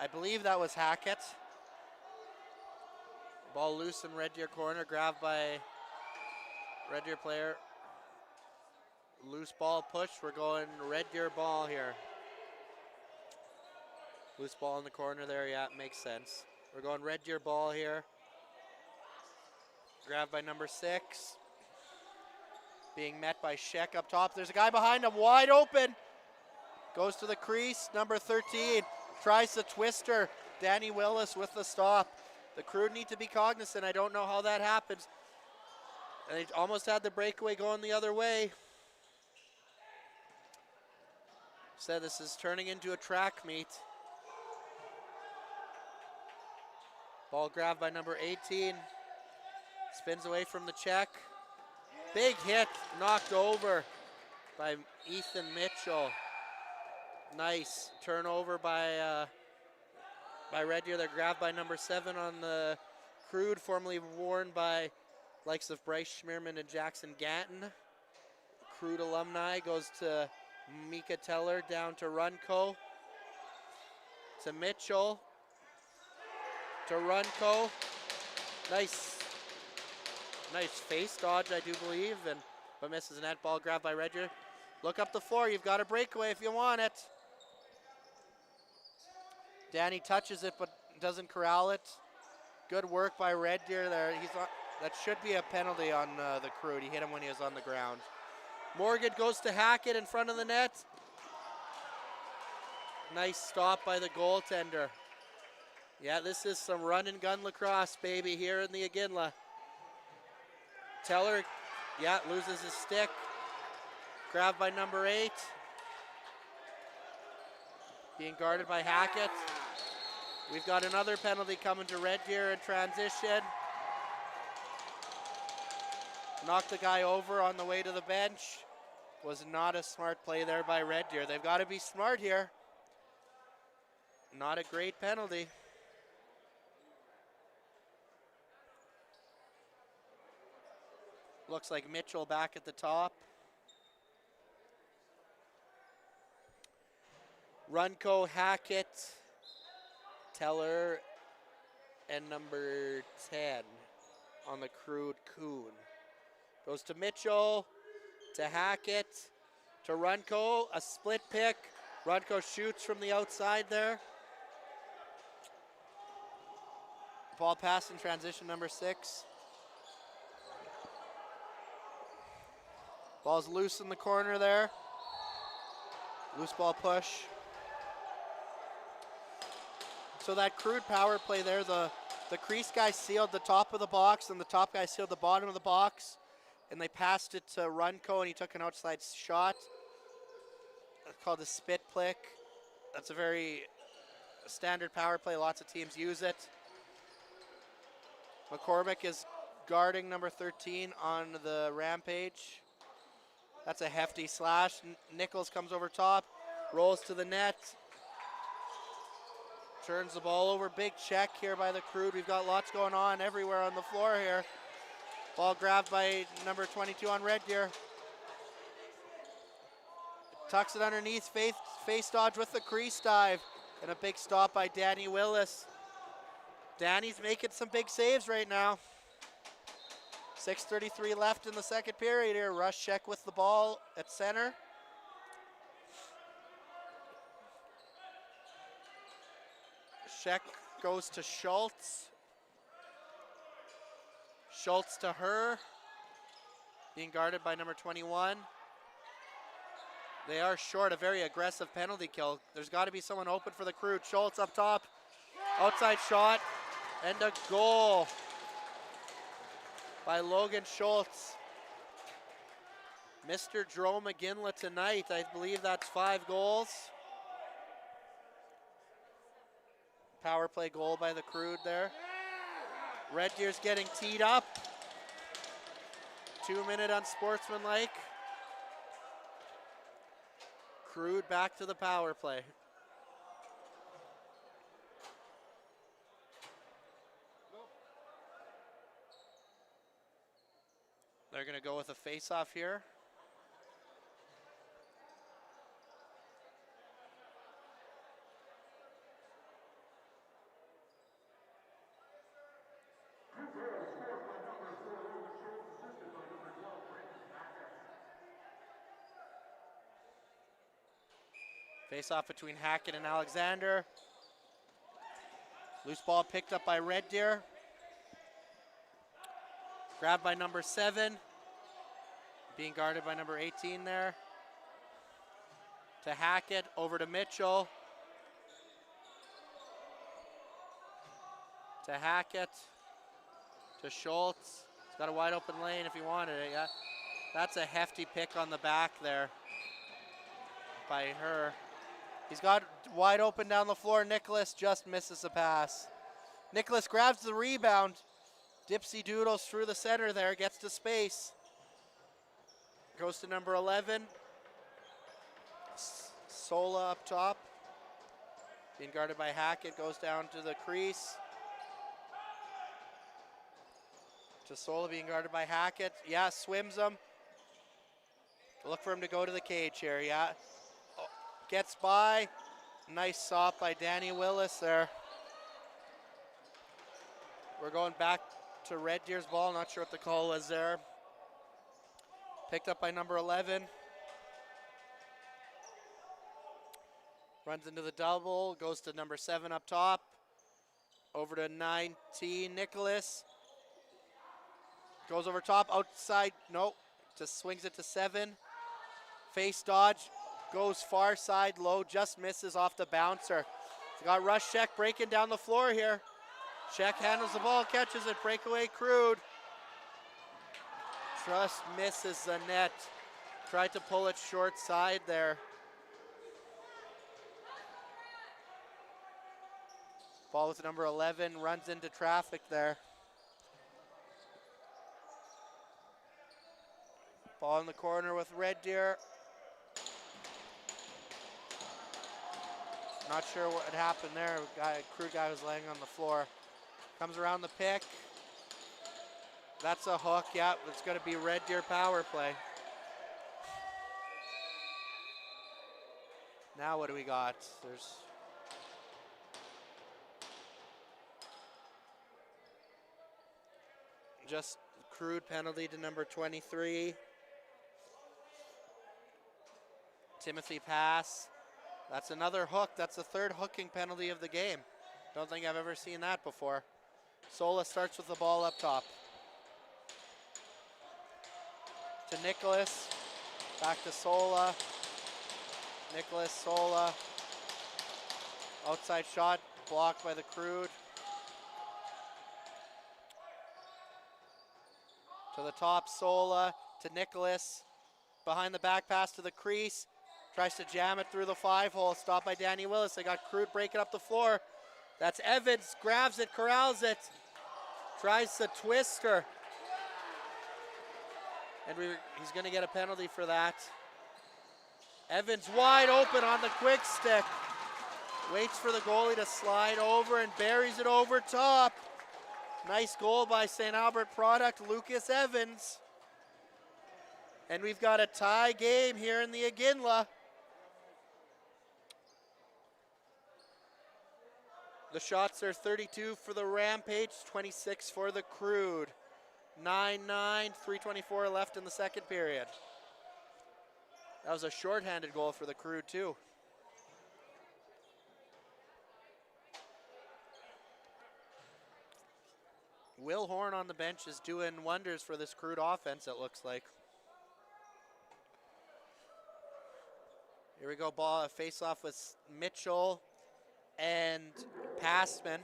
A: I believe that was Hackett. Ball loose in Red Deer corner, grabbed by Red Deer player. Loose ball push. We're going Red Deer ball here. Loose ball in the corner there. Yeah, it makes sense. We're going Red Deer ball here. Grabbed by number 6. Being met by Sheck up top. There's a guy behind him, wide open. Goes to the crease. Number 13 tries to twister. Danny Willis with the stop. The Crude need to be cognizant. I don't know how that happens. And they almost had the breakaway going the other way. Said this is turning into a track meet. Ball grabbed by number 18. Spins away from the check. Big hit, knocked over by Ethan Mitchell. Nice turnover by Red Deer. They're grabbed by number 7 on the Crude, formerly worn by likes of Bryce Schmierman and Jackson Gatton. Crude alumni goes to Mika Teller, down to Runco, to Mitchell, to Runco. Nice face dodge, I do believe, but misses net. Ball grabbed by Red Deer. Look up the floor. You've got a breakaway if you want it. Danny touches it, but doesn't corral it. Good work by Red Deer there. That should be a penalty on the Crude. He hit him when he was on the ground. Morgan goes to Hackett in front of the net. Nice stop by the goaltender. Yeah, this is some run and gun lacrosse, baby, here in the Aginla. Teller, yeah, loses his stick. Grabbed by number 8. Being guarded by Hackett. We've got another penalty coming to Red Deer in transition. Knocked the guy over on the way to the bench. Was not a smart play there by Red Deer. They've got to be smart here. Not a great penalty. Looks like Mitchell back at the top. Runco, Hackett, Teller, and number 10 on the Crude Coon. Goes to Mitchell, to Hackett, to Runco, a split pick. Runco shoots from the outside there. Ball pass in transition, number 6. Ball's loose in the corner there. Loose ball push. So that Crude power play there, the crease guy sealed the top of the box and the top guy sealed the bottom of the box. And they passed it to Runco and he took an outside shot. It's called a spit pick. That's a very standard power play. Lots of teams use it. McCormick is guarding number 13 on the Rampage. That's a hefty slash. Nichols comes over top, rolls to the net. Turns the ball over. Big check here by the Crude. We've got lots going on everywhere on the floor here. Ball grabbed by number 22 on Red Deer. Tucks it underneath. Face dodge with the crease dive. And a big stop by Danny Willis. Danny's making some big saves right now. 6:33 left in the second period here. Rush check with the ball at center. Check goes to Schultz. Schultz to her. Being guarded by number 21. They are short, a very aggressive penalty kill. There's got to be someone open for the Crude. Schultz up top. Outside shot. And a goal by Logan Schultz. Mr. Drew McGinley tonight. I believe that's 5 goals. Power play goal by the Crude there. Red Deer's getting teed up. 2-minute unsportsmanlike. Crude back to the power play. They're going to go with a face-off here. Face-off between Hackett and Alexander. Loose ball picked up by Red Deer. Grabbed by number 7. Being guarded by number 18 there. To Hackett, over to Mitchell. To Hackett. To Schultz. He's got a wide open lane if he wanted it, yeah. That's a hefty pick on the back there by her. He's got wide open down the floor. Nicholas just misses the pass. Nicholas grabs the rebound. Dipsy doodles through the center there, gets to space. Goes to number 11. Sola up top. Being guarded by Hackett, goes down to the crease. To Sola, being guarded by Hackett. Yeah, swims him. Look for him to go to the cage here, yeah. Oh, gets by. Nice stop by Danny Willis there. We're going back to Red Deer's ball. Not sure what the call was there. Picked up by number 11. Runs into the double. Goes to number 7 up top. Over to 19, Nicholas. Goes over top, outside, no. Just swings it to 7. Face dodge, goes far side low, just misses off the bouncer. Got Rush Check breaking down the floor here. Check handles the ball, catches it, breakaway Crude. Just misses the net. Tried to pull it short side there. Ball with number 11, runs into traffic there. Ball in the corner with Red Deer. Not sure what had happened there. Crude guy was laying on the floor. Comes around the pick. That's a hook, yeah, it's gonna be Red Deer power play. Now what do we got? There's just Crude penalty to number 23. Timothy pass. That's another hook. That's the third hooking penalty of the game. Don't think I've ever seen that before. Sola starts with the ball up top. To Nicholas. Back to Sola. Nicholas, Sola. Outside shot blocked by the Crude. To the top, Sola. To Nicholas. Behind the back pass to the crease. Tries to jam it through the 5-hole. Stopped by Danny Willis. They got Crude breaking up the floor. That's Evans. Grabs it, corrals it. Tries to twist her. And he's going to get a penalty for that. Evans wide open on the quick stick. Waits for the goalie to slide over and buries it over top. Nice goal by St. Albert product, Lucas Evans. And we've got a tie game here in the Aginla. The shots are 32 for the Rampage, 26 for the Crude. 9-9, 3:24 left in the second period. That was a shorthanded goal for the Crude too. Will Horn on the bench is doing wonders for this Crude offense, it looks like. Here we go, ball, face off with Mitchell and Passman.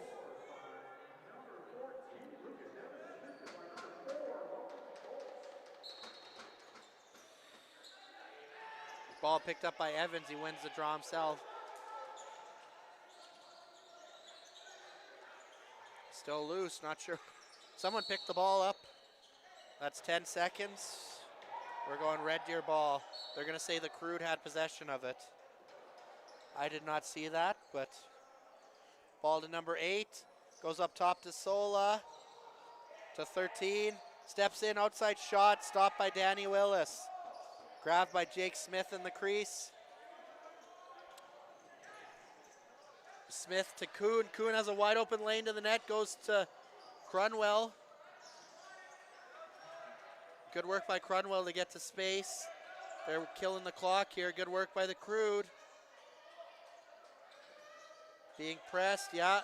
A: Ball picked up by Evans, he wins the draw himself. Still loose, not sure. Someone picked the ball up. That's 10 seconds. We're going Red Deer ball. They're gonna say the Crude had possession of it. I did not see that, but ball to number 8. Goes up top to Sola. To 13. Steps in, outside shot, stopped by Danny Willis. Grabbed by Jake Smith in the crease. Smith to Kuhn. Kuhn has a wide open lane to the net, goes to Crunwell. Good work by Crunwell to get to space. They're killing the clock here. Good work by the Crude. Being pressed, yeah.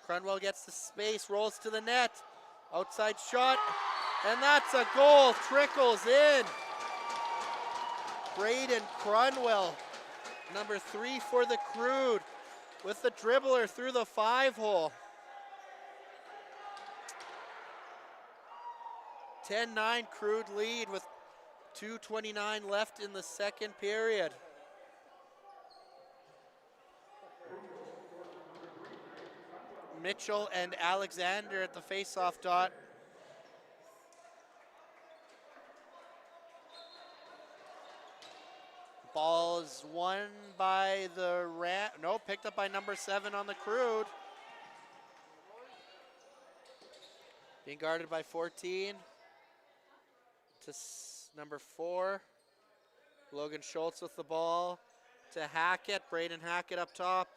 A: Crunwell gets the space, rolls to the net. Outside shot, and that's a goal. Trickles in. Braden Crunwell, number 3 for the Crude, with the dribbler through the 5-hole. 10-9 Crude lead with 2:29 left in the second period. Mitchell and Alexander at the face-off dot. Ball is won by the picked up by number 7 on the Crude. Being guarded by 14 to number 4. Logan Schultz with the ball to Hackett. Braden Hackett up top.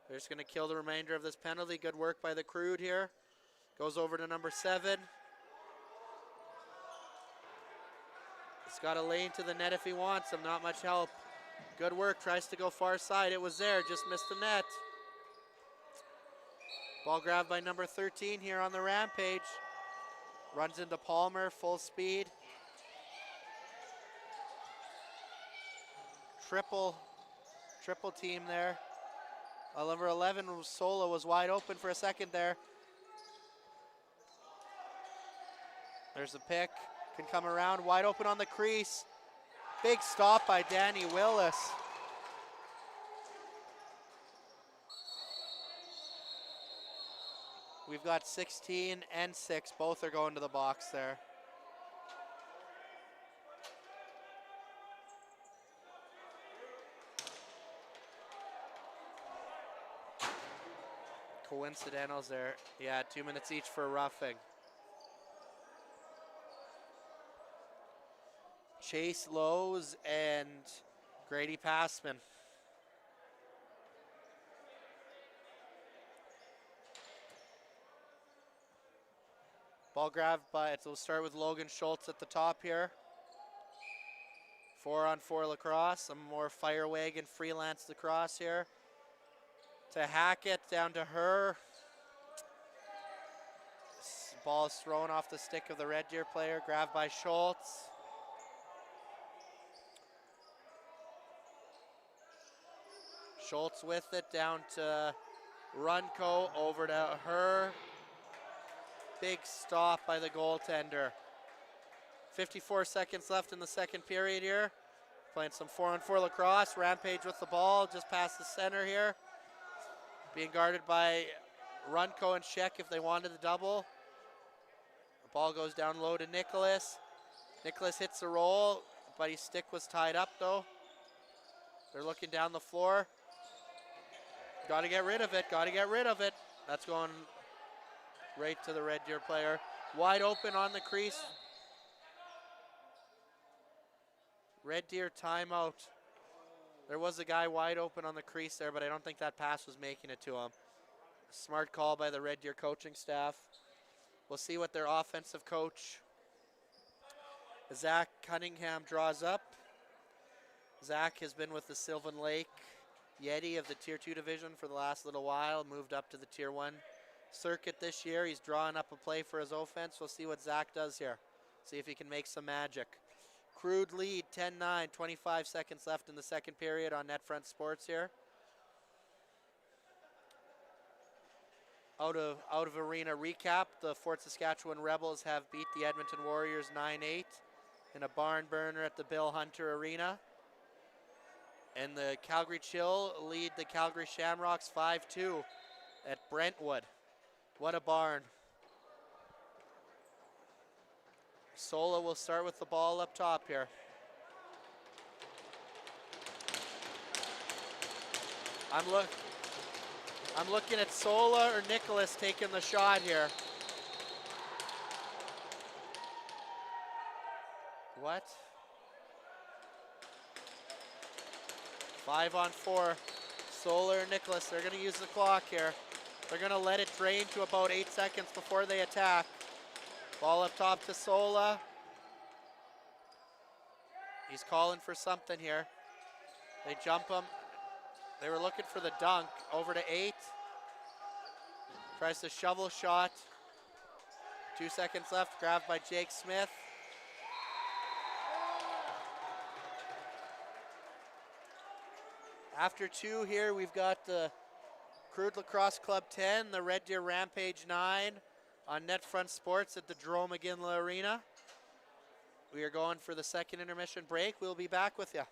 A: They're just going to kill the remainder of this penalty. Good work by the Crude here. Goes over to number 7. He's got a lane to the net if he wants some, not much help. Good work, tries to go far side. It was there, just missed the net. Ball grabbed by number 13 here on the Rampage. Runs into Palmer, full speed. Triple team there. Number 11, Sola, was wide open for a second there. There's a pick, can come around, wide open on the crease. Big stop by Danny Willis. We've got 16 and 6, both are going to the box there. Coincidentals there. Yeah, 2 minutes each for roughing. Chase Lowe's and Grady Passman. Ball grabbed by, we'll start with Logan Schultz at the top here. 4-on-4 lacrosse, some more fire wagon freelance lacrosse here. To Hackett, down to her. Ball is thrown off the stick of the Red Deer player, grabbed by Schultz. Schultz with it, down to Runco, over to her. Big stop by the goaltender. 54 seconds left in the second period here. Playing some 4-on-4 lacrosse. Rampage with the ball, just past the center here. Being guarded by Runco and Sheck if they wanted the double. The ball goes down low to Nicholas. Nicholas hits the roll, but his stick was tied up though. They're looking down the floor. Got to get rid of it, got to get rid of it. That's going right to the Red Deer player. Wide open on the crease. Red Deer timeout. There was a guy wide open on the crease there, but I don't think that pass was making it to him. Smart call by the Red Deer coaching staff. We'll see what their offensive coach, Zach Cunningham, draws up. Zach has been with the Sylvan Lake Yeti of the Tier 2 division for the last little while, moved up to the Tier 1 circuit this year. He's drawing up a play for his offense. We'll see what Zach does here. See if he can make some magic. Crude lead, 10-9, 25 seconds left in the second period on NetFront Sports here. Out of arena recap, the Fort Saskatchewan Rebels have beat the Edmonton Warriors 9-8 in a barn burner at the Bill Hunter Arena. And the Calgary Chill lead the Calgary Shamrocks 5-2 at Brentwood. What a barn. Sola will start with the ball up top here. I'm looking at Sola or Nicholas taking the shot here. What? 5-on-4. Sola or Nicholas, they're going to use the clock here. They're going to let it drain to about 8 seconds before they attack. Ball up top to Sola. He's calling for something here. They jump him. They were looking for the dunk. Over to 8. Tries to shovel shot. 2 seconds left. Grabbed by Jake Smith. After 2 here, we've got the Crude Lacrosse Club 10, the Red Deer Rampage 9 on NetFront Sports at the Jerome McGinley Arena. We are going for the second intermission break. We'll be back with you.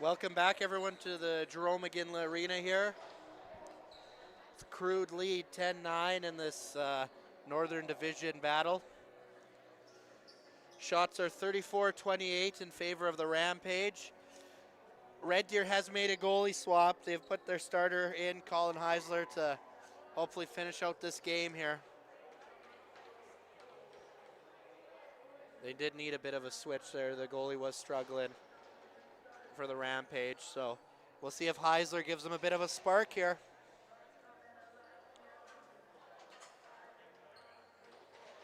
A: Welcome back, everyone, to the Jerome McGinley Arena here. It's Crude lead 10-9 in this Northern Division battle. Shots are 34-28 in favor of the Rampage. Red Deer has made a goalie swap. They've put their starter in, Colin Heisler, to hopefully finish out this game here. They did need a bit of a switch there. The goalie was struggling for the Rampage, so we'll see if Heisler gives them a bit of a spark here.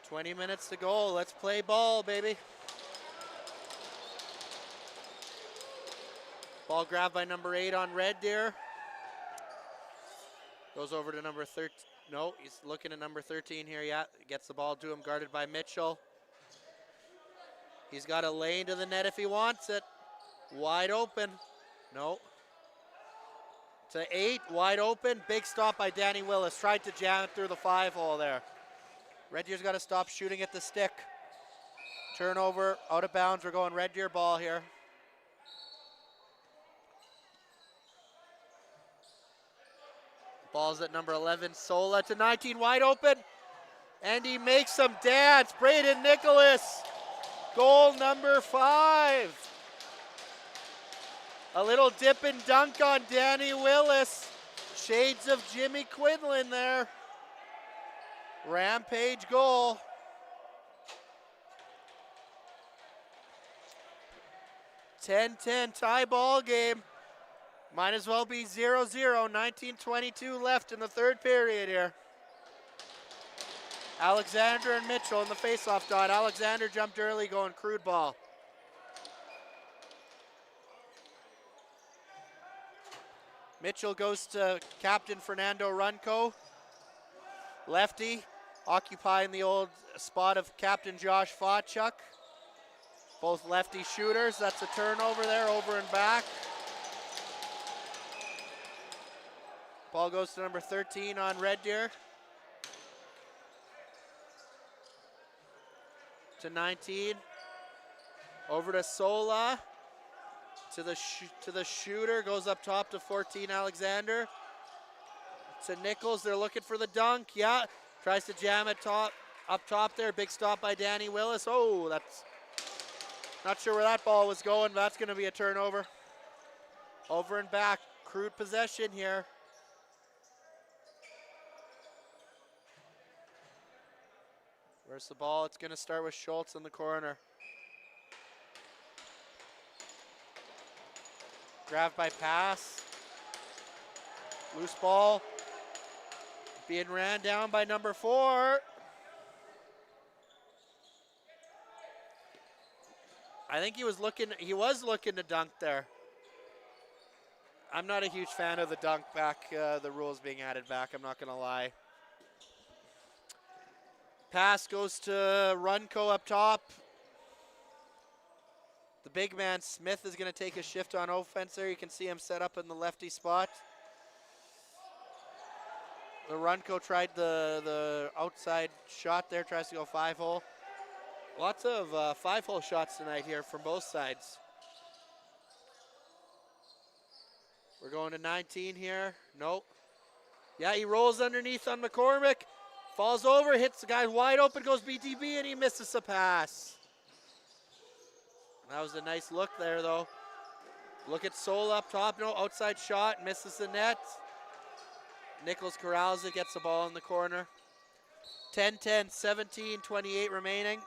A: "20 minutes to go. Let's play ball, baby." Ball grabbed by number 8 on Red Deer. Goes over to number 13. No, he's looking at number 13 here. Yeah, gets the ball to him, guarded by Mitchell. He's got a lane to the net if he wants it. Wide open. No. To 8, wide open. Big stop by Danny Willis. Tried to jam it through the 5-hole there. Red Deer's got to stop shooting at the stick. Turnover, out of bounds. We're going Red Deer ball here. Ball's at number 11, Sola to 19, wide open. And he makes some dance. Braden Nicholas, goal number 5. A little dip and dunk on Danny Willis. Shades of Jimmy Quinlan there. Rampage goal. 10-10 tie ball game. Might as well be 0-0. 19:22 left in the third period here. Alexander and Mitchell in the faceoff dot. Alexander jumped early, going Crude ball. Mitchell goes to captain Fernando Runco. Lefty occupying the old spot of captain Josh Fotchuk. Both lefty shooters. That's a turnover there, over and back. Ball goes to number 13 on Red Deer. To 19. Over to Sola. To the shooter. Goes up top to 14, Alexander. To Nichols. They're looking for the dunk. Yeah. Tries to jam it up top there. Big stop by Danny Willis. Oh, that's not sure where that ball was going, but that's going to be a turnover. Over and back. Crude possession here. Where's the ball? It's going to start with Schultz in the corner. Grabbed by pass. Loose ball. Being ran down by number 4. I think he was looking to dunk there. I'm not a huge fan of the dunk back, the rules being added back, I'm not going to lie. Pass goes to Runco up top. The big man Smith is going to take a shift on offense there. You can see him set up in the lefty spot. The Runco tried the outside shot there, tries to go 5-hole. Lots of 5-hole shots tonight here from both sides. We're going to 19 here. Nope. Yeah, he rolls underneath on McCormick. Falls over, hits the guy wide open, goes BTB, and he misses a pass. That was a nice look there, though. Look at Soul up top. No, outside shot, misses the net. Nichols corrals it, gets the ball in the corner. 10-10, 17:28 remaining.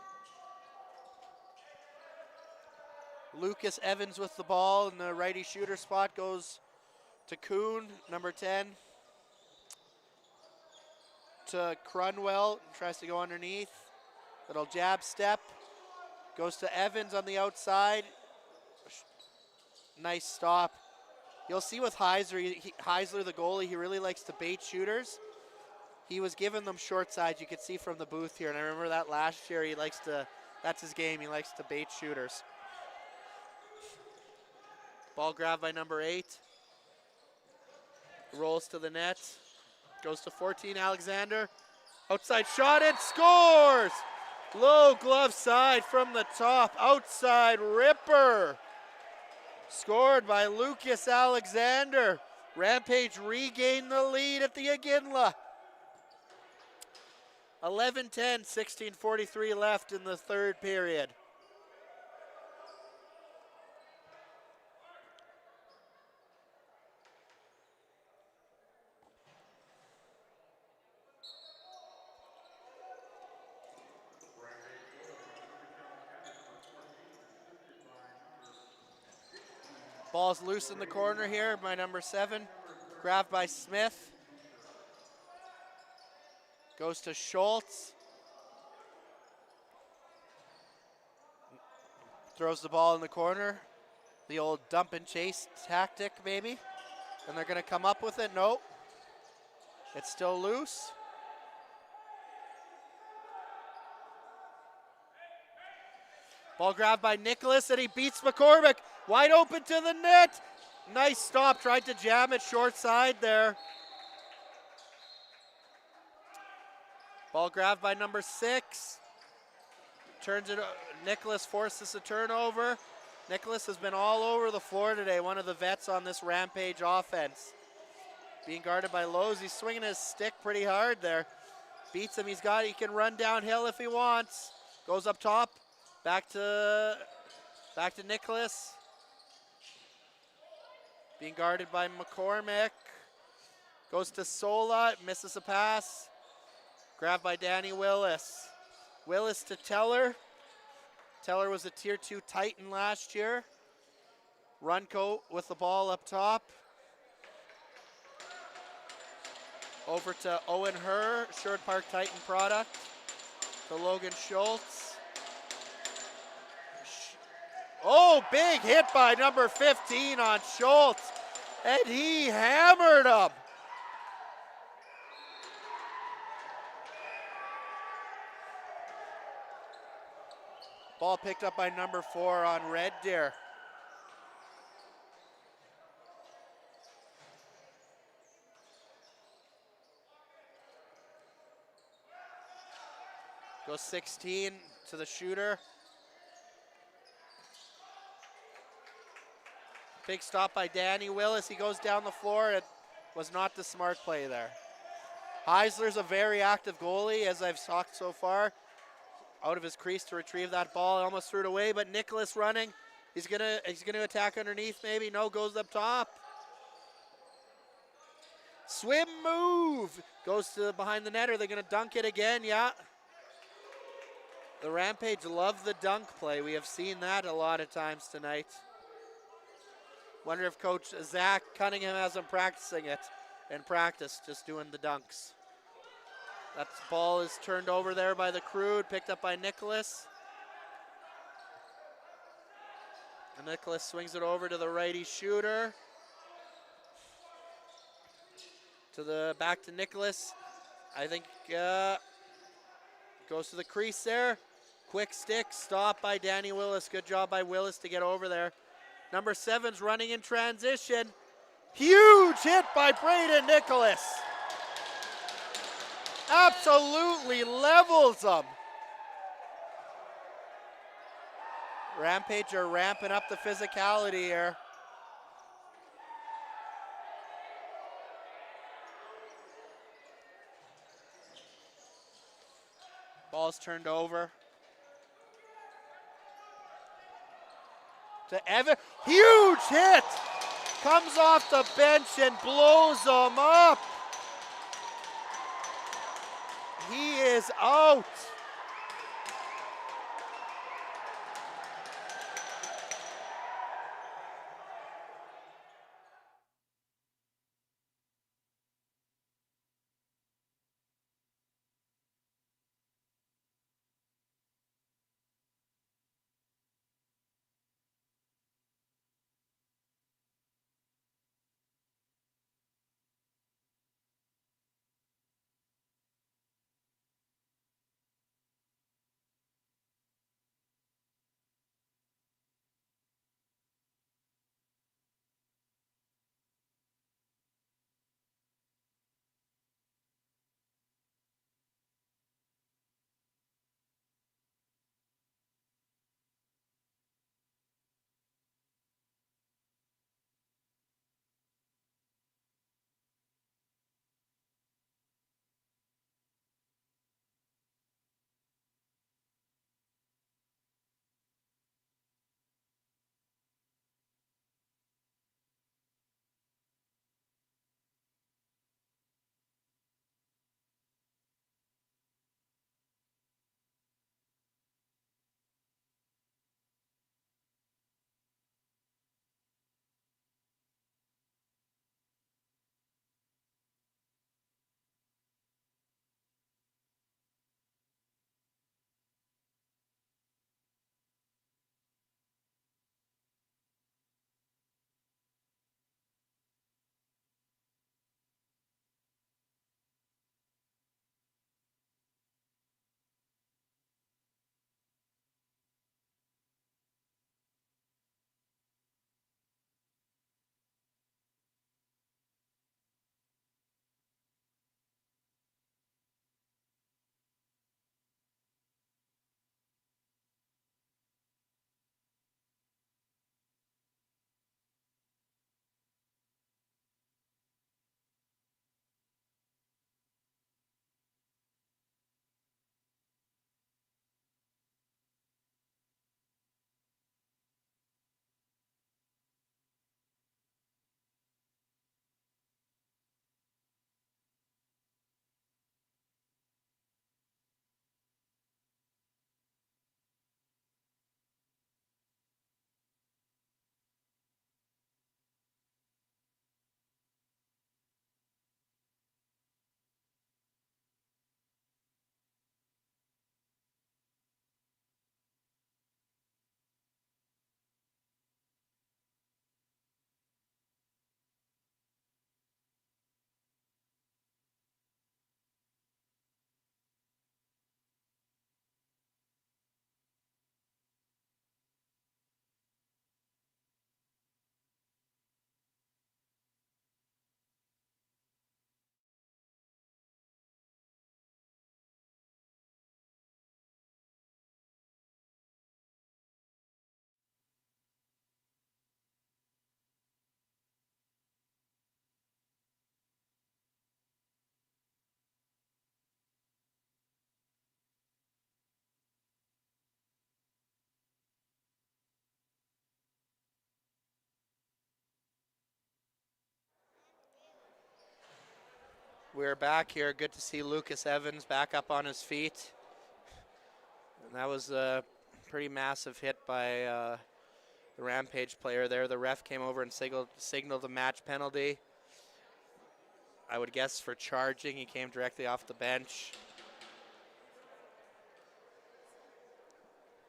A: Lucas Evans with the ball in the righty shooter spot, goes to Kuhn, number 10. To Crunwell, tries to go underneath. Little jab step. Goes to Evans on the outside. Nice stop. You'll see with Heisler, the goalie, he really likes to bait shooters. He was giving them short sides, you could see from the booth here, and I remember that last year. That's his game, he likes to bait shooters. Ball grabbed by number 8. Rolls to the net. Goes to 14, Alexander. Outside shot, and scores! Low glove side from the top. Outside ripper. Scored by Lucas Alexander. Rampage regained the lead at the Aginla. 11-10, 16:43 left in the third period. Ball's loose in the corner here by number 7. Grabbed by Smith. Goes to Schultz. Throws the ball in the corner. The old dump and chase tactic, maybe. And they're going to come up with it. Nope. It's still loose. Ball grabbed by Nicholas, and he beats McCormick. Wide open to the net. Nice stop. Tried to jam it short side there. Ball grabbed by number 6. Turns it. Nicholas forces a turnover. Nicholas has been all over the floor today. One of the vets on this Rampage offense. Being guarded by Lowe's. He's swinging his stick pretty hard there. Beats him. He can run downhill if he wants. Goes up top. Back to Nicholas. Being guarded by McCormick. Goes to Sola. Misses a pass. Grabbed by Danny Willis. Willis to Teller. Teller was a Tier 2 Titan last year. Runco with the ball up top. Over to Owen Herr, Sherwood Park Titan product. To Logan Schultz. Oh, big hit by number 15 on Schultz. And he hammered him. Ball picked up by number 4 on Red Deer. Goes 16 to the shooter. Big stop by Danny Willis. He goes down the floor. It was not the smart play there. Heisler's a very active goalie, as I've talked so far. Out of his crease to retrieve that ball. Almost threw it away, but Nicholas running. He's gonna attack underneath maybe. No, goes up top. Swim move. Goes to behind the net. Are they gonna dunk it again? Yeah. The Rampage love the dunk play. We have seen that a lot of times tonight. Wonder if Coach Zach Cunningham has him practicing it in practice, just doing the dunks. That ball is turned over there by the Crude, picked up by Nicholas. And Nicholas swings it over to the righty shooter. Back to Nicholas. I think goes to the crease there. Quick stick, stop by Danny Willis. Good job by Willis to get over there. Number 7's running in transition. Huge hit by Braden Nicholas. Absolutely levels them. Rampage are ramping up the physicality here. Ball's turned over. To Evan. Huge hit. Comes off the bench and blows them up. He is out. we're back here. Good to see Lucas Evans back up on his feet. And that was a pretty massive hit by the Rampage player there. The ref came over and signaled a match penalty. I would guess for charging. He came directly off the bench.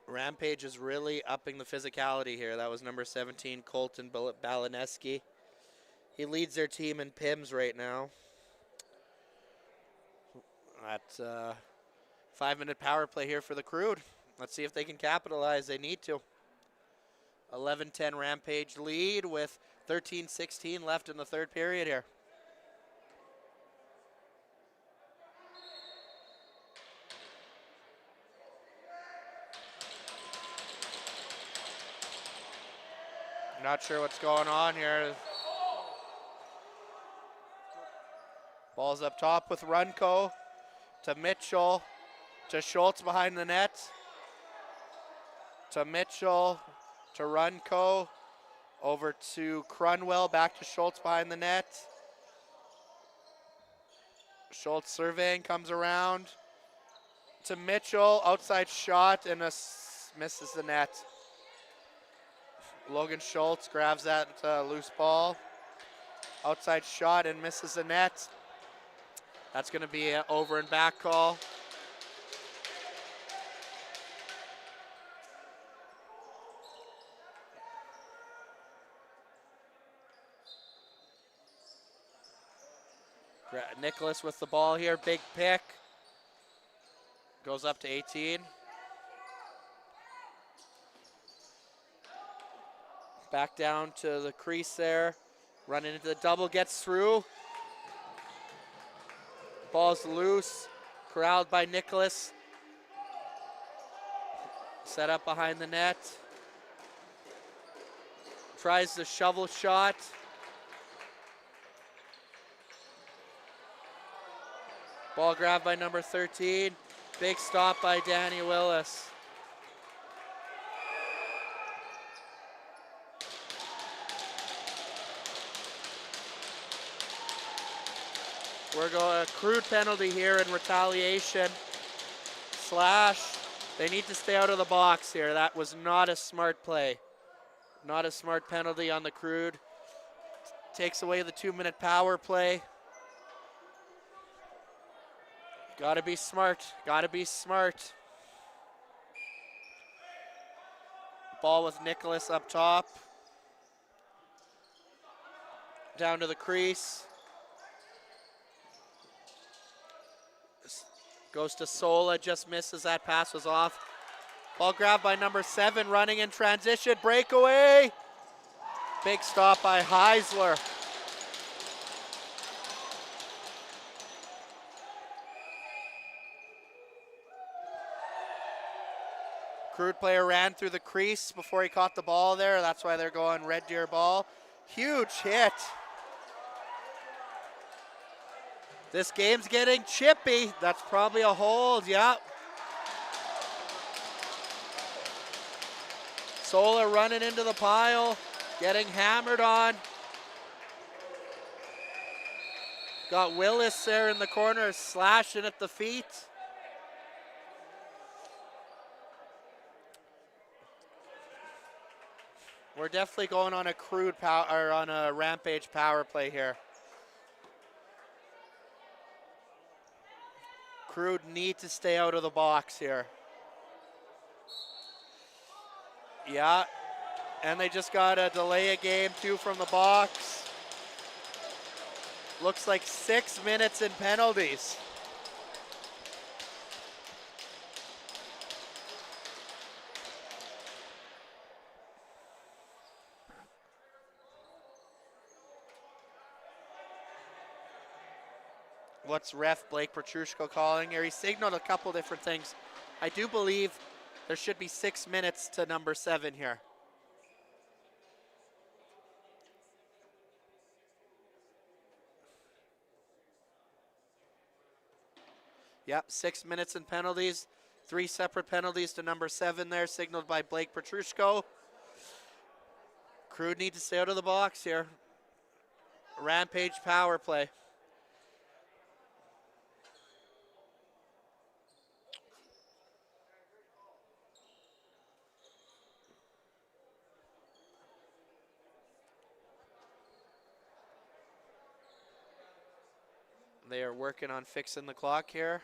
A: Rampage is really upping the physicality here. That was number 17, Colton Balaneski. He leads their team in PIMS right now. That's 5-minute power play here for the Crude. Let's see if they can capitalize. They need to. 11-10 Rampage lead with 13-16 left in the third period here. Not sure what's going on here. Ball's up top with Runco to Mitchell to Schultz behind the net. To Mitchell to Runco over to Crunwell, back to Schultz behind the net. Schultz surveying, comes around to Mitchell, outside shot and misses the net. Logan Schultz grabs that loose ball. Outside shot and misses the net. That's going to be an over and back call. Nicholas with the ball here, big pick. Goes up to 18. Back down to the crease there. Running into the double, gets through. Ball's loose, corralled by Nicholas. Set up behind the net. Tries the shovel shot. Ball grabbed by number 13. Big stop by Danny Willis. We're going a Crude penalty here in retaliation. Slash. They need to stay out of the box here. That was not a smart play. Not a smart penalty on the Crude. Takes away the 2-minute power play. Gotta be smart. Gotta be smart. Ball with Nicholas up top. Down to the crease. Goes to Sola, just misses. That pass was off. Ball grabbed by number 7, running in transition. Breakaway. Big stop by Heisler. Crude player ran through the crease before he caught the ball there. That's why they're going Red Deer ball. Huge hit. This game's getting chippy. That's probably a hold, yeah. Sola running into the pile, getting hammered on. Got Willis there in the corner, slashing at the feet. We're definitely going on a Crude power or on a Rampage power play here. Crude need to stay out of the box here. Yeah, and they just got a delay a game too from the box. Looks like 6 minutes in penalties. What's ref Blake Petrushko calling here? He signaled a couple different things. I do believe there should be 6 minutes to number 7 here. Yep, 6 minutes in penalties. 3 separate penalties to number 7 there, signaled by Blake Petrushko. Crude need to stay out of the box here. Rampage power play. They are working on fixing the clock here.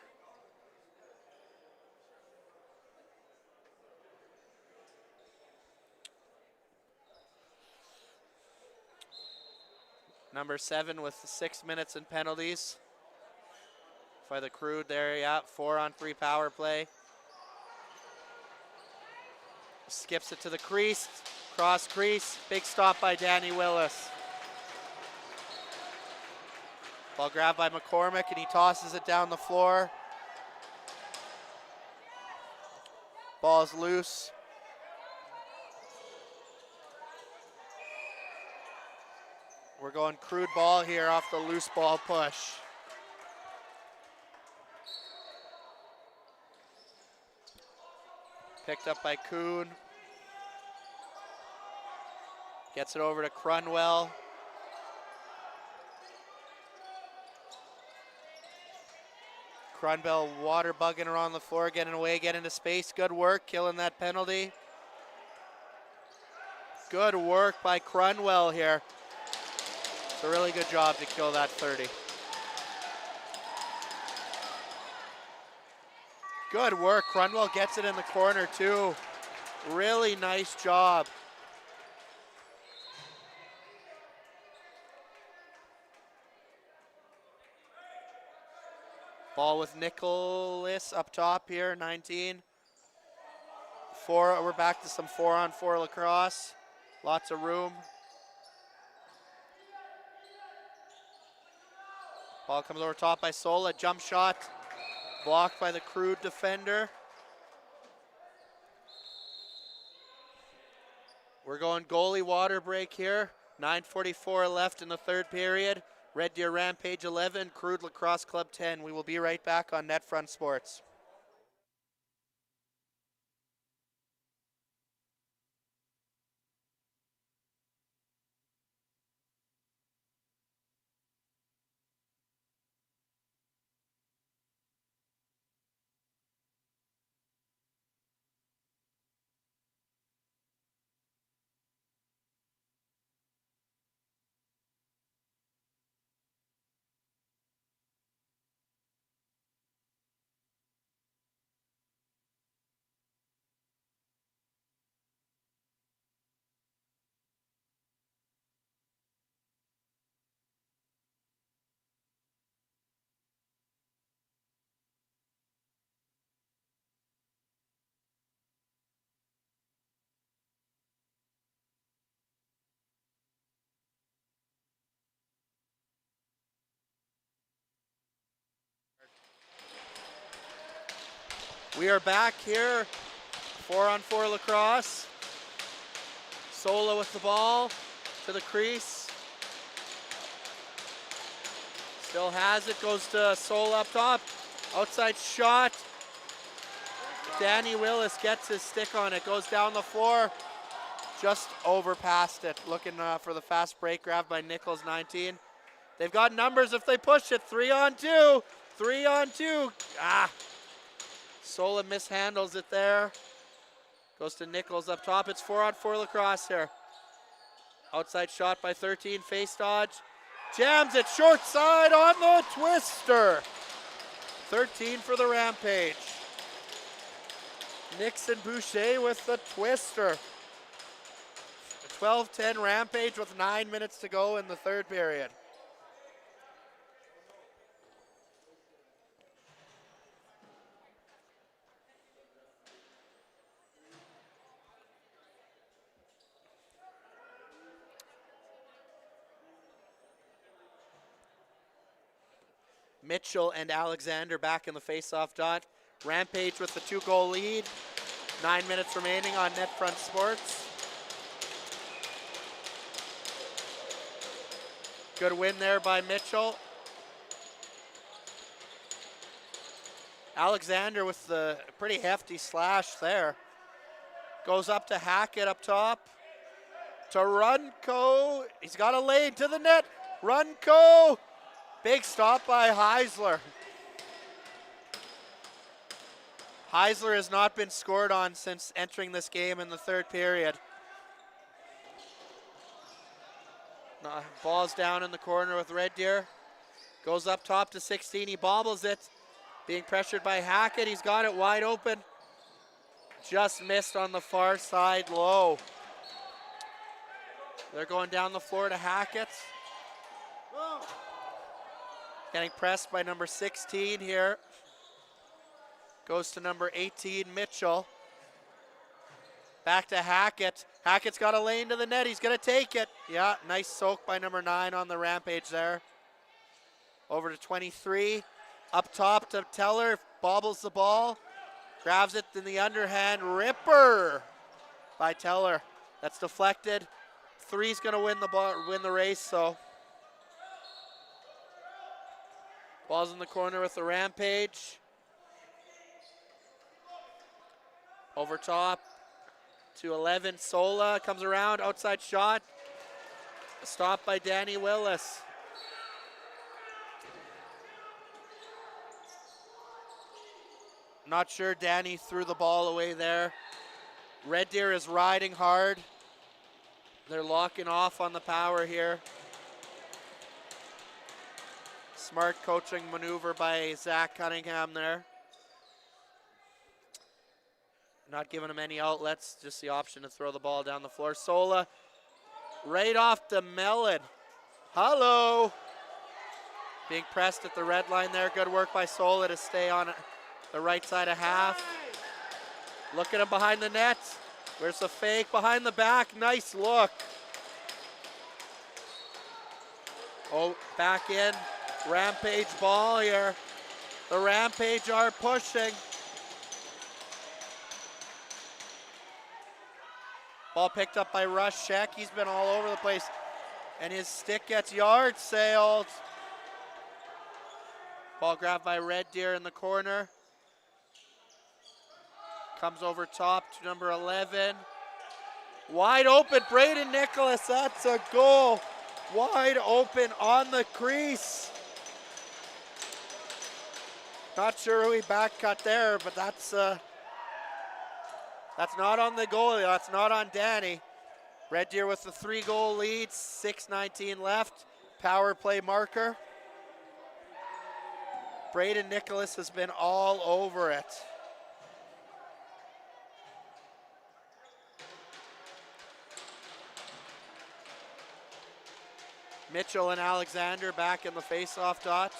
A: Number 7 with 6 minutes and penalties. By the Crude there, yeah, 4-on-3 power play. Skips it to the crease, cross crease, big stop by Danny Willis. Ball grabbed by McCormick and he tosses it down the floor. Ball's loose. We're going Crude ball here off the loose ball push. Picked up by Kuhn. Gets it over to Crunwell. Crunwell water bugging around the floor, getting away, getting into space. Good work, killing that penalty. Good work by Crunwell here. It's a really good job to kill that 30. Good work. Crunwell gets it in the corner too. Really nice job. Ball with Nicholas up top here, 19. We're back to some 4-on-4 lacrosse. Lots of room. Ball comes over top by Sola. Jump shot. Blocked by the Crude defender. We're going goalie water break here. 9:44 left in the third period. Red Deer Rampage 11, Crude Lacrosse Club 10. We will be right back on NetFront Sports. We are back here, 4-on-4 lacrosse. Sola with the ball to the crease. Still has it, goes to Sola up top. Outside shot. Danny Willis gets his stick on it, goes down the floor. Just over past it, looking for the fast break grab by Nichols, 19. They've got numbers if they push it, 3-on-2, 3-on-2. Sola mishandles it there. Goes to Nichols up top. It's 4-on-4 lacrosse here. Outside shot by 13. Face dodge. Jams it short side on the twister. 13 for the Rampage. Nixon Boucher with the twister. 12-10 Rampage with 9 minutes to go in the third period. Mitchell and Alexander back in the face-off dot. Rampage with the 2-goal lead. 9 minutes remaining on NetFront Sports. Good win there by Mitchell. Alexander with the pretty hefty slash there. Goes up to Hackett up top. To Runco. He's got a lane to the net. Runco. Big stop by Heisler. Heisler has not been scored on since entering this game in the third period. Ball's down in the corner with Red Deer. Goes up top to 16. He bobbles it. Being pressured by Hackett. He's got it wide open. Just missed on the far side low. They're going down the floor to Hackett. Getting pressed by number 16 here. Goes to number 18, Mitchell. Back to Hackett. Hackett's got a lane to the net. He's going to take it. Yeah, nice soak by number 9 on the Rampage there. Over to 23. Up top to Teller. Bobbles the ball. Grabs it in the underhand. Ripper by Teller. That's deflected. 3's going to win the race, so. Ball's in the corner with the Rampage. Over top to 11, Sola comes around, outside shot. Stopped by Danny Willis. Not sure Danny threw the ball away there. Red Deer is riding hard. They're locking off on the power here. Smart coaching maneuver by Zach Cunningham there. Not giving him any outlets, just the option to throw the ball down the floor. Sola right off to Mellon. Hello. Being pressed at the red line there. Good work by Sola to stay on the right side of half. Look at him behind the net. Where's the fake? Behind the back. Nice look. Oh, back in. Rampage ball here. The Rampage are pushing. Ball picked up by Rush Sheck. He's been all over the place. And his stick gets yard sailed. Ball grabbed by Red Deer in the corner. Comes over top to number 11. Wide open, Braden Nicholas. That's a goal. Wide open on the crease. Not sure who he back cut there, but that's not on the goalie. That's not on Danny. Red Deer with the 3-goal lead. 6:19 left. Power play marker. Braden Nicholas has been all over it. Mitchell and Alexander back in the face-off dot.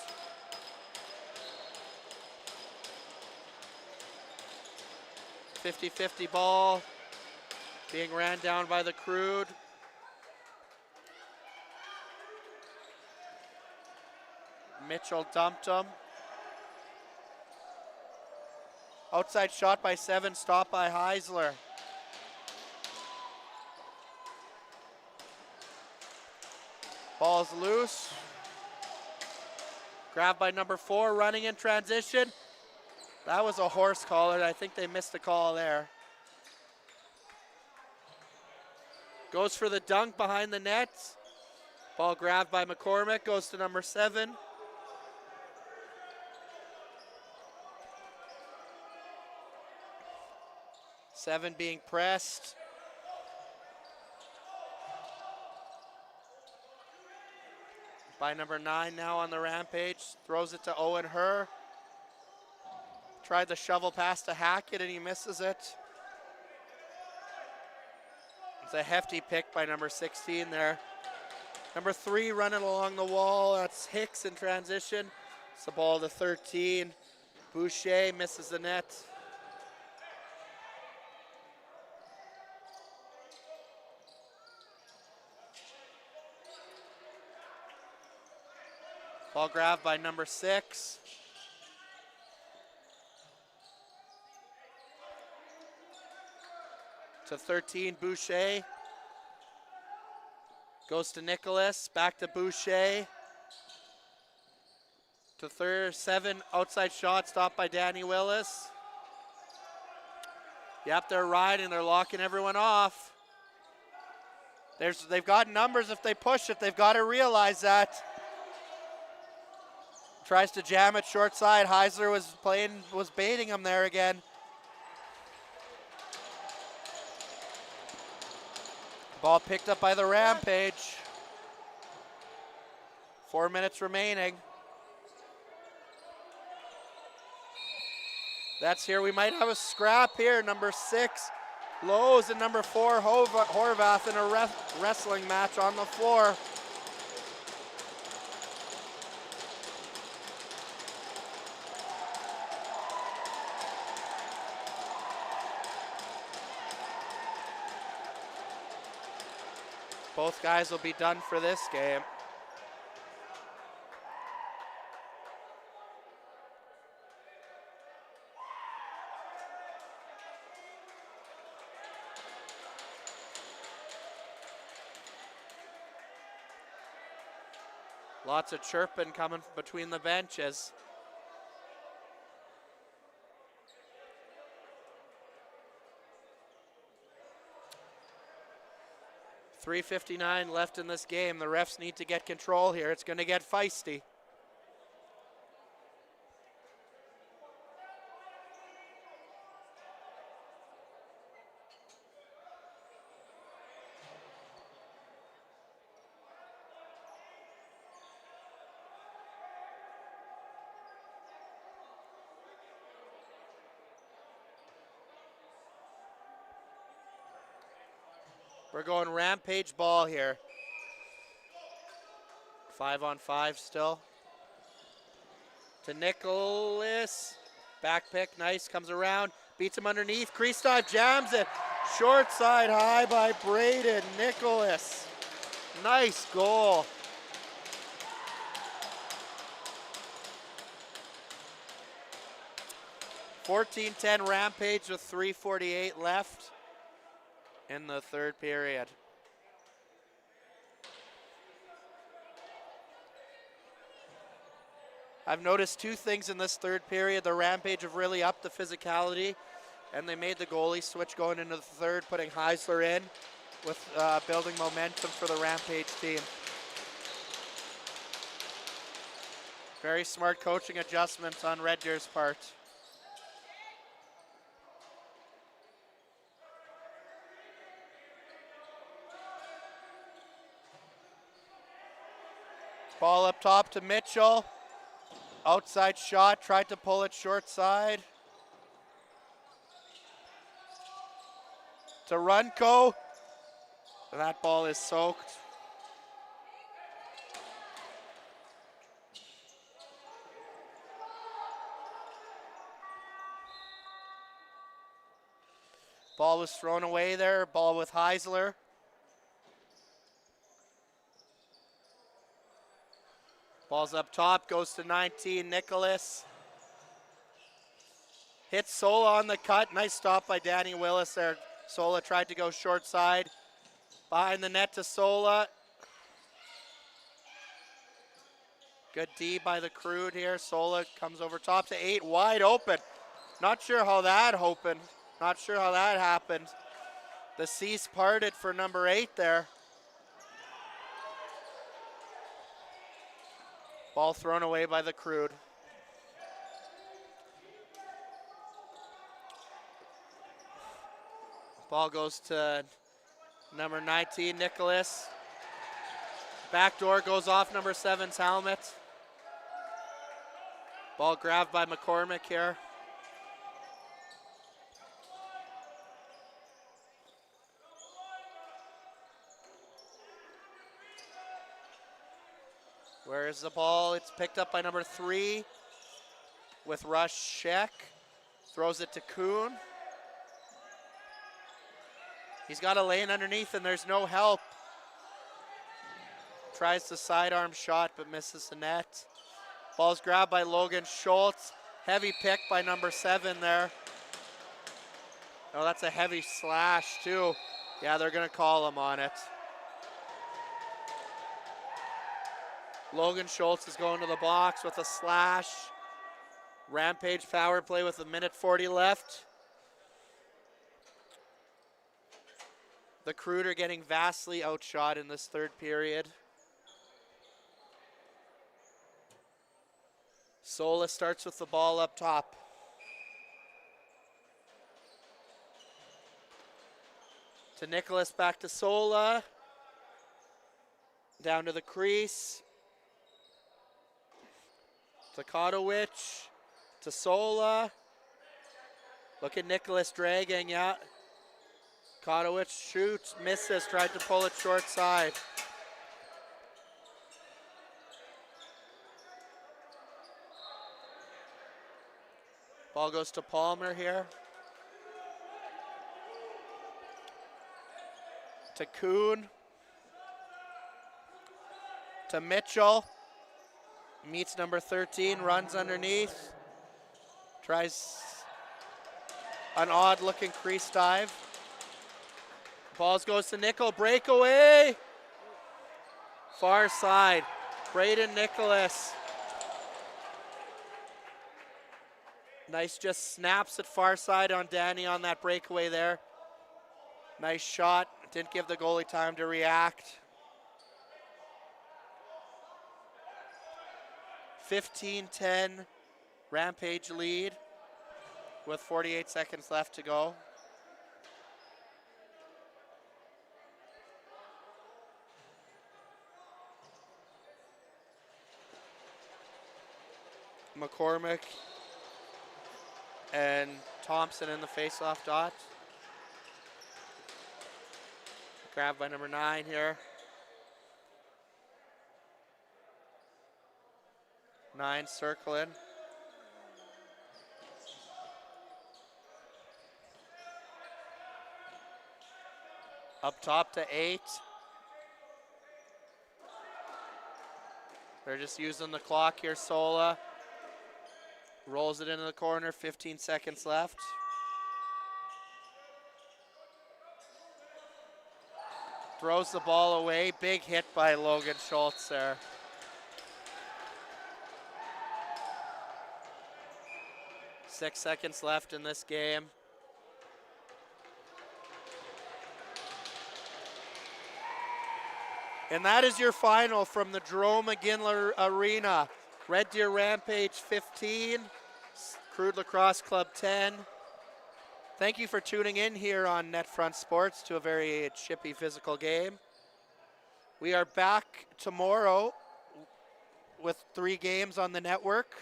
A: .50-50 ball being ran down by the Crude. Mitchell dumped him. Outside shot by 7, stopped by Heisler. Ball's loose. Grabbed by number 4, running in transition. That was a horse collar. I think they missed a call there. Goes for the dunk behind the net. Ball grabbed by McCormick. Goes to number 7. Seven being pressed. By number 9 now on the Rampage. Throws it to Owen Herr. Tried the shovel pass to Hackett and he misses it. It's a hefty pick by number 16 there. Number 3 running along the wall. That's Hicks in transition. It's the ball to 13. Boucher misses the net. Ball grabbed by number 6. To 13, Boucher. Goes to Nicholas, back to Boucher. To 7, outside shot, stopped by Danny Willis. Yep, they're riding, they're locking everyone off. They've got numbers if they push it, they've got to realize that. Tries to jam it short side. Heisler was baiting him there again. Ball picked up by the Rampage. 4 minutes remaining. That's here. We might have a scrap here. Number 6, Lowe's, and number 4, Horvath in a wrestling match on the floor. Both guys will be done for this game. Lots of chirping coming between the benches. .3:59 left in this game. The refs need to get control here. It's going to get feisty. We're going Rampage ball here. 5-on-5 still. To Nicholas. Back pick, nice, comes around. Beats him underneath. Crease dive, jams it. Short side high by Braden Nicholas. Nice goal. .14-10 Rampage with 3:48 left in the third period. I've noticed two things in this third period. The Rampage have really upped the physicality, and they made the goalie switch going into the third, putting Heisler in with building momentum for the Rampage team. Very smart coaching adjustments on Red Deer's part. Ball up top to Mitchell. Outside shot, tried to pull it short side. To Runco. That ball is soaked. Ball was thrown away there. Ball with Heisler. Ball's up top, goes to 19, Nicholas. Hits Sola on the cut. Nice stop by Danny Willis there. Sola tried to go short side. Behind the net to Sola. Good D by the Crude here. Sola comes over top to 8, wide open. Not sure how that opened. Not sure how that happened. The seas parted for number 8 there. Ball thrown away by the Crude. Ball goes to number 19, Nicholas. Backdoor goes off number 7's helmet. Ball grabbed by McCormick here. Where is the ball? It's picked up by number 3 with Rush Sheck. Throws it to Kuhn. He's got a lane underneath and there's no help. Tries the sidearm shot but misses the net. Ball's grabbed by Logan Schultz. Heavy pick by number 7 there. Oh, that's a heavy slash too. Yeah, they're gonna call him on it. Logan Schultz is going to the box with a slash. Rampage power play with 1:40 left. The Crude are getting vastly outshot in this third period. Sola starts with the ball up top. To Nicholas, back to Sola. Down to the crease. To Kotowicz, to Sola, Look at Nicholas dragging, yeah. Kotowicz shoots, misses, tried to pull it short side. Ball goes to Palmer here. To Kuhn. To Mitchell. Meets number 13, runs underneath. Tries an odd looking crease dive. Balls goes to Nickel, breakaway. Far side, Braden Nicholas. Nice, just snaps it far side on Danny on that breakaway there. Nice shot, didn't give the goalie time to react. 15-10 Rampage lead with 48 seconds left to go. McCormick and Thompson in the face-off dot. Grabbed by number 9 here. 9 circling. Up top to 8. They're just using the clock here, Sola. Rolls it into the corner, 15 seconds left. Throws the ball away, big hit by Logan Schultz there. Six seconds left in this game. And that is your final from the Jerome McGinley Arena. Red Deer Rampage 15, Crude Lacrosse Club 10. Thank you for tuning in here on NetFront Sports to a very chippy physical game. We are back tomorrow with 3 games on the network.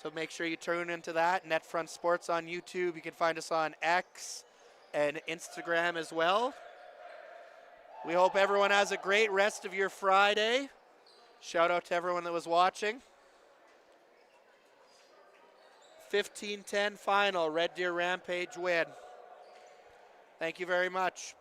A: So make sure you tune into that. NetFront Sports on YouTube. You can find us on X and Instagram as well. We hope everyone has a great rest of your Friday. Shout out to everyone that was watching. 15-10 final, Red Deer Rampage win. Thank you very much.